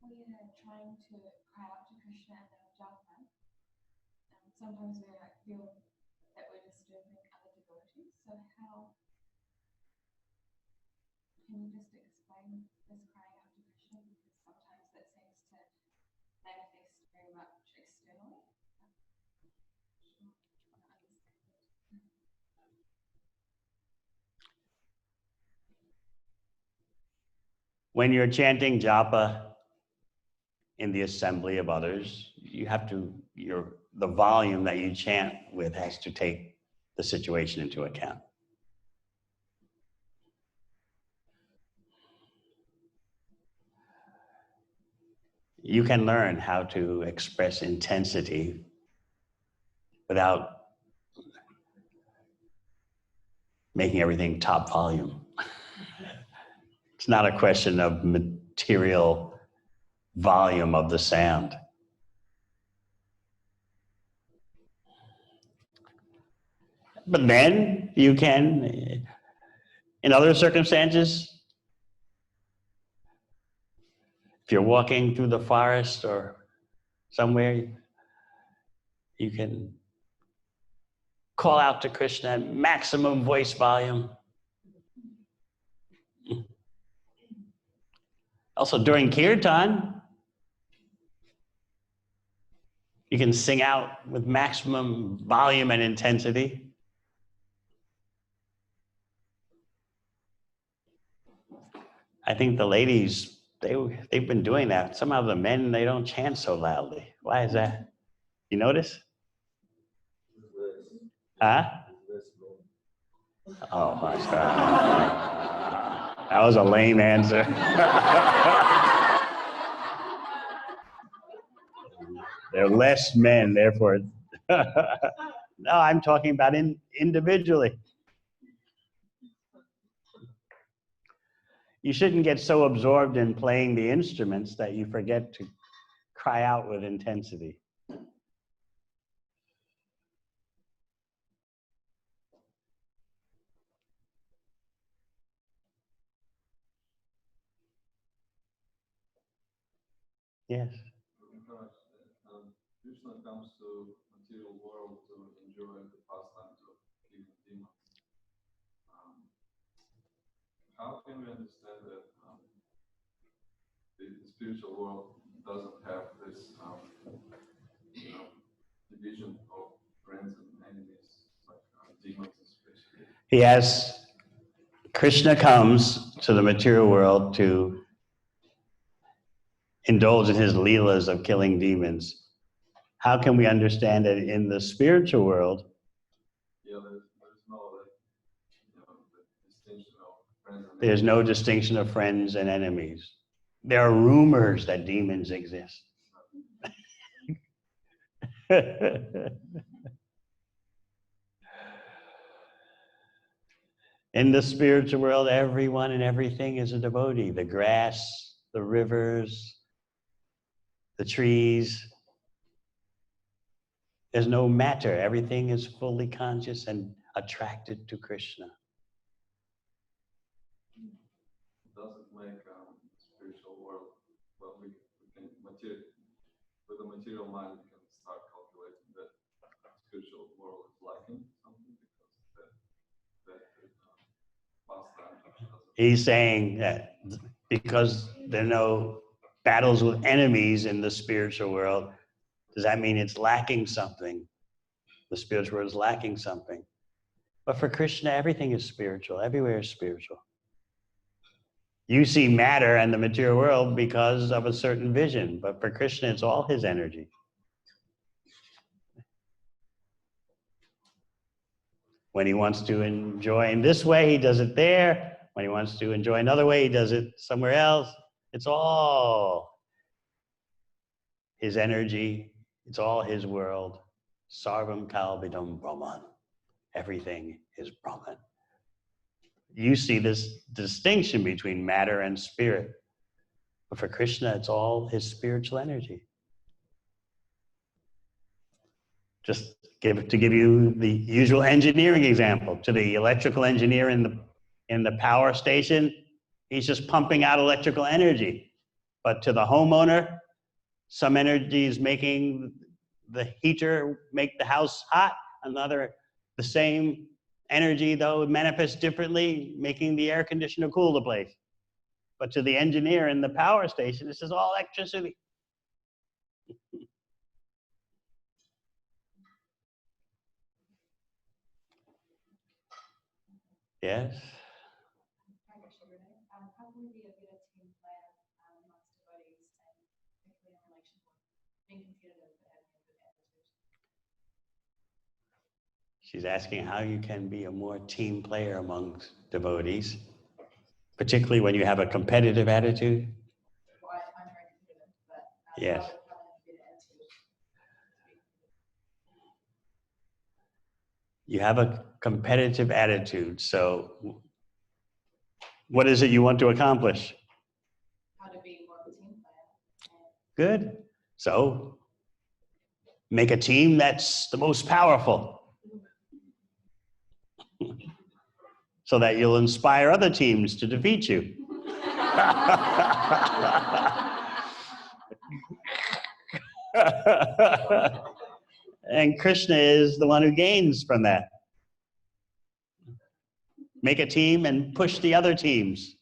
We are trying to cry out to Krishna and our japa, and sometimes we feel that we're disturbing other devotees. So how can you just explain this crying out to Krishna? Because sometimes that seems to manifest very much externally. When you're chanting japa in the assembly of others, you have to, the volume that you chant with has to take the situation into account. You can learn how to express intensity without making everything top volume. It's not a question of material volume of the sound. But then you can, in other circumstances, if you're walking through the forest or somewhere, you can call out to Krishna at maximum voice volume. Also during kirtan, you can sing out with maximum volume and intensity. I think the ladies, they've been doing that. Some of the men, they don't chant so loudly. Why is that? You notice? Huh? Oh, my God. That was a lame answer. There are less men, therefore. No, I'm talking about individually. You shouldn't get so absorbed in playing the instruments that you forget to cry out with intensity. Yes. Krishna comes to material world to enjoy the pastimes of killing demons. How can we understand that the spiritual world doesn't have this division of friends and enemies, like demons especially? Yes. Krishna comes to the material world to indulge in his leelas of killing demons. How can we understand that in the spiritual world? Yeah, there's no the distinction of friends and There's no distinction of friends and enemies. There are rumors that demons exist. In the spiritual world, everyone and everything is a devotee. The grass, the rivers, the trees. There's no matter. Everything is fully conscious and attracted to Krishna. Does it make spiritual world, well, we can with the material mind, we can start calculating that spiritual world is lacking something because that pastime doesn't. He's saying that because there are no battles with enemies in the spiritual world, does that mean it's lacking something? The spiritual world is lacking something. But for Krishna, everything is spiritual. Everywhere is spiritual. You see matter and the material world because of a certain vision, but for Krishna, it's all his energy. When he wants to enjoy in this way, he does it there. When he wants to enjoy another way, he does it somewhere else. It's all his energy It's all his world. Sarvam kalvidam Brahman. Everything is Brahman. You see this distinction between matter and spirit. But for Krishna, it's all his spiritual energy. Just to give you the usual engineering example, to the electrical engineer in the power station, he's just pumping out electrical energy. But to the homeowner, some energy is making the heater make the house hot. Another, the same energy, though, manifests differently, making the air conditioner cool the place. But to the engineer in the power station, this is all electricity. Yes? How can we be a better team player amongst devotees, and particularly in relation to being competitive but having a good attitude? She's asking how you can be a more team player amongst devotees, particularly when you have a competitive attitude. Well, I'm very competitive, but Yes. how having a better attitude. You have a competitive attitude, so what is it you want to accomplish? How to be more of a team player. Good. So make a team that's the most powerful so that you'll inspire other teams to defeat you. And Krishna is the one who gains from that. Make a team and push the other teams.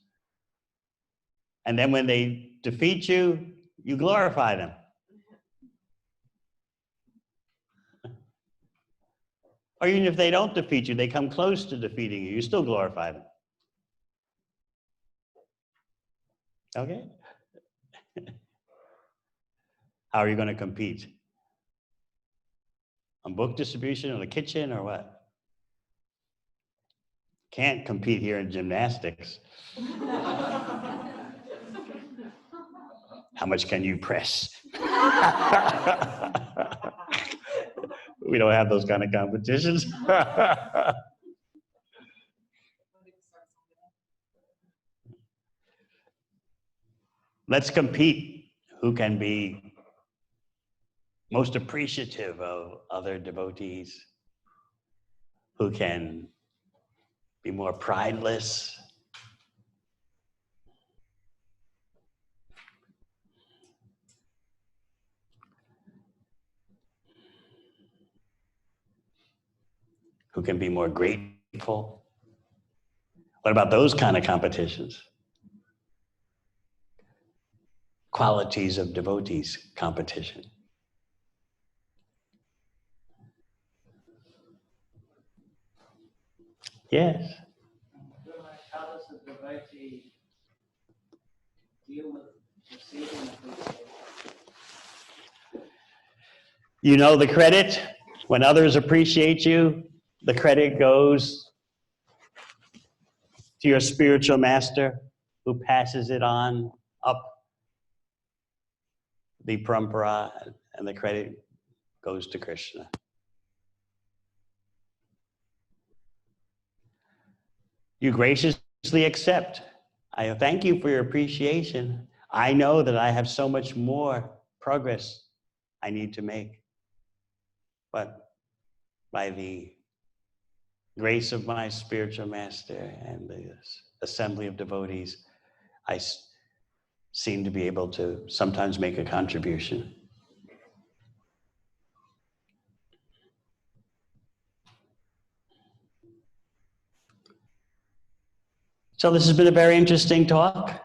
And then when they defeat you, you glorify them. Or even if they don't defeat you, they come close to defeating you, you still glorify them. Okay? How are you going to compete? On book distribution or the kitchen or what? Can't compete here in gymnastics. How much can you press? We don't have those kind of competitions. Let's compete. Who can be most appreciative of other devotees? Who can be more prideless? Who can be more grateful? What about those kind of competitions? Qualities of devotees competition. Yes. How does the devotee deal with receiving appreciation? You know the credit. When others appreciate you, the credit goes to your spiritual master who passes it on up the parampara, and the credit goes to Krishna. You graciously accept. I thank you for your appreciation. I know that I have so much more progress I need to make. But by the grace of my spiritual master and the assembly of devotees, I seem to be able to sometimes make a contribution. So this has been a very interesting talk.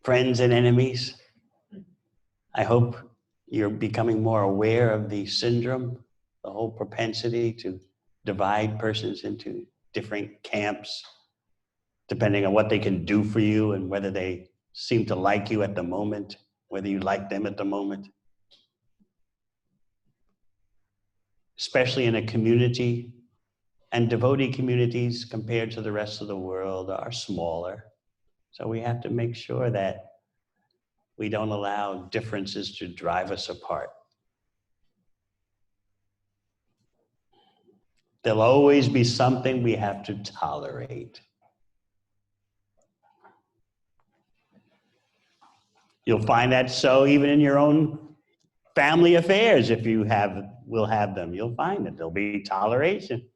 Friends and enemies. I hope you're becoming more aware of the syndrome, the whole propensity to divide persons into different camps, depending on what they can do for you and whether they seem to like you at the moment, whether you like them at the moment. Especially in a community, and devotee communities compared to the rest of the world are smaller. So we have to make sure that we don't allow differences to drive us apart. There'll always be something we have to tolerate. You'll find that so even in your own family affairs, if you will have them, you'll find that there'll be toleration.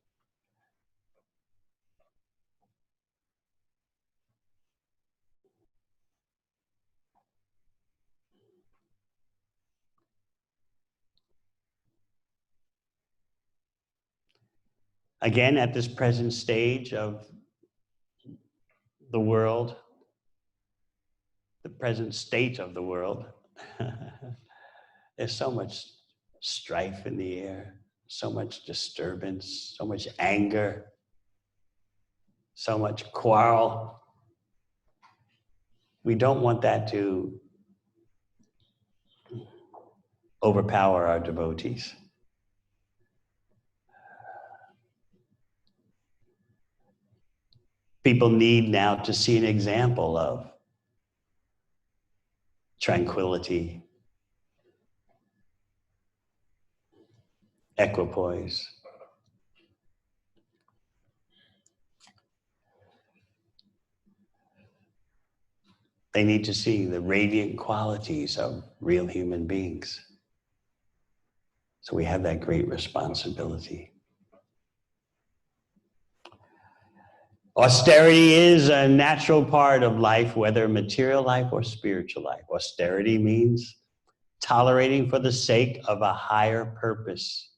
Again, at this present stage of the world, the present state of the world, there's so much strife in the air, so much disturbance, so much anger, so much quarrel. We don't want that to overpower our devotees. People need now to see an example of tranquility, equipoise. They need to see the radiant qualities of real human beings. So we have that great responsibility. Austerity is a natural part of life, whether material life or spiritual life. Austerity means tolerating for the sake of a higher purpose.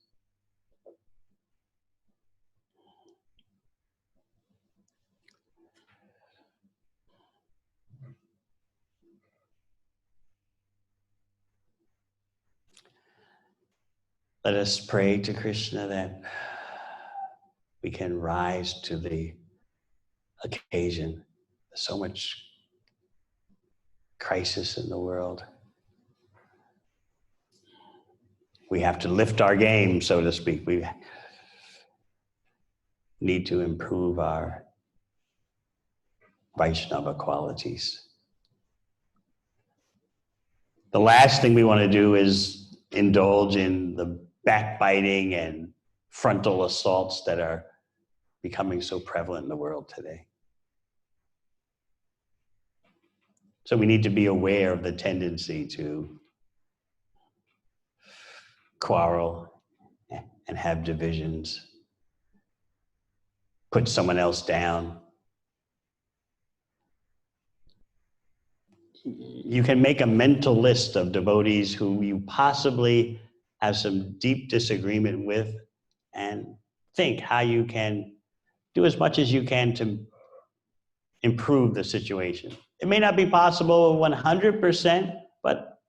Let us pray to Krishna that we can rise to the occasion. There's so much crisis in the world. We have to lift our game, so to speak. We need to improve our Vaishnava qualities. The last thing we want to do is indulge in the backbiting and frontal assaults that are becoming so prevalent in the world today. So we need to be aware of the tendency to quarrel and have divisions, put someone else down. You can make a mental list of devotees who you possibly have some deep disagreement with and think how you can do as much as you can to improve the situation. It may not be possible 100%, but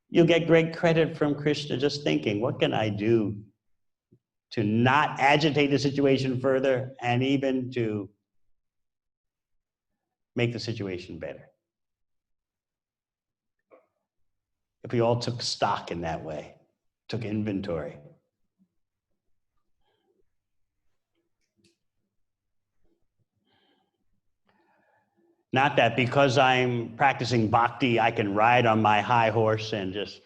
you'll get great credit from Krishna just thinking, what can I do to not agitate the situation further and even to make the situation better? If we all took stock in that way, took inventory. Not that because I'm practicing bhakti, I can ride on my high horse and just,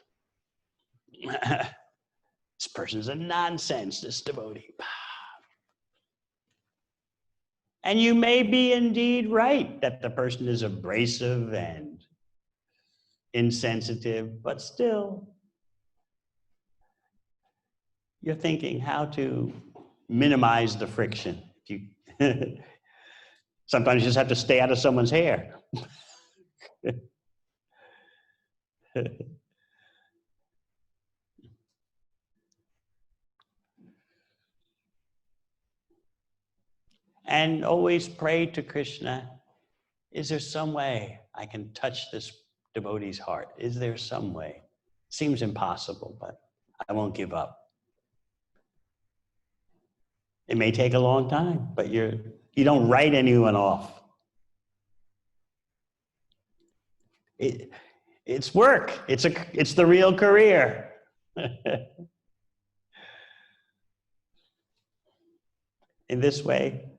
this person's a nonsense, this devotee. And you may be indeed right that the person is abrasive and insensitive, but still, you're thinking how to minimize the friction. Sometimes you just have to stay out of someone's hair. And always pray to Krishna, is there some way I can touch this devotee's heart? Is there some way? Seems impossible, but I won't give up. It may take a long time, but you don't write anyone off. It's work. It's the real career. In this way,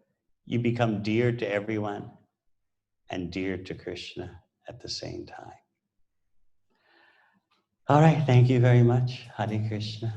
you become dear to everyone and dear to Krishna at the same time. All right, thank you very much. Hare Krishna.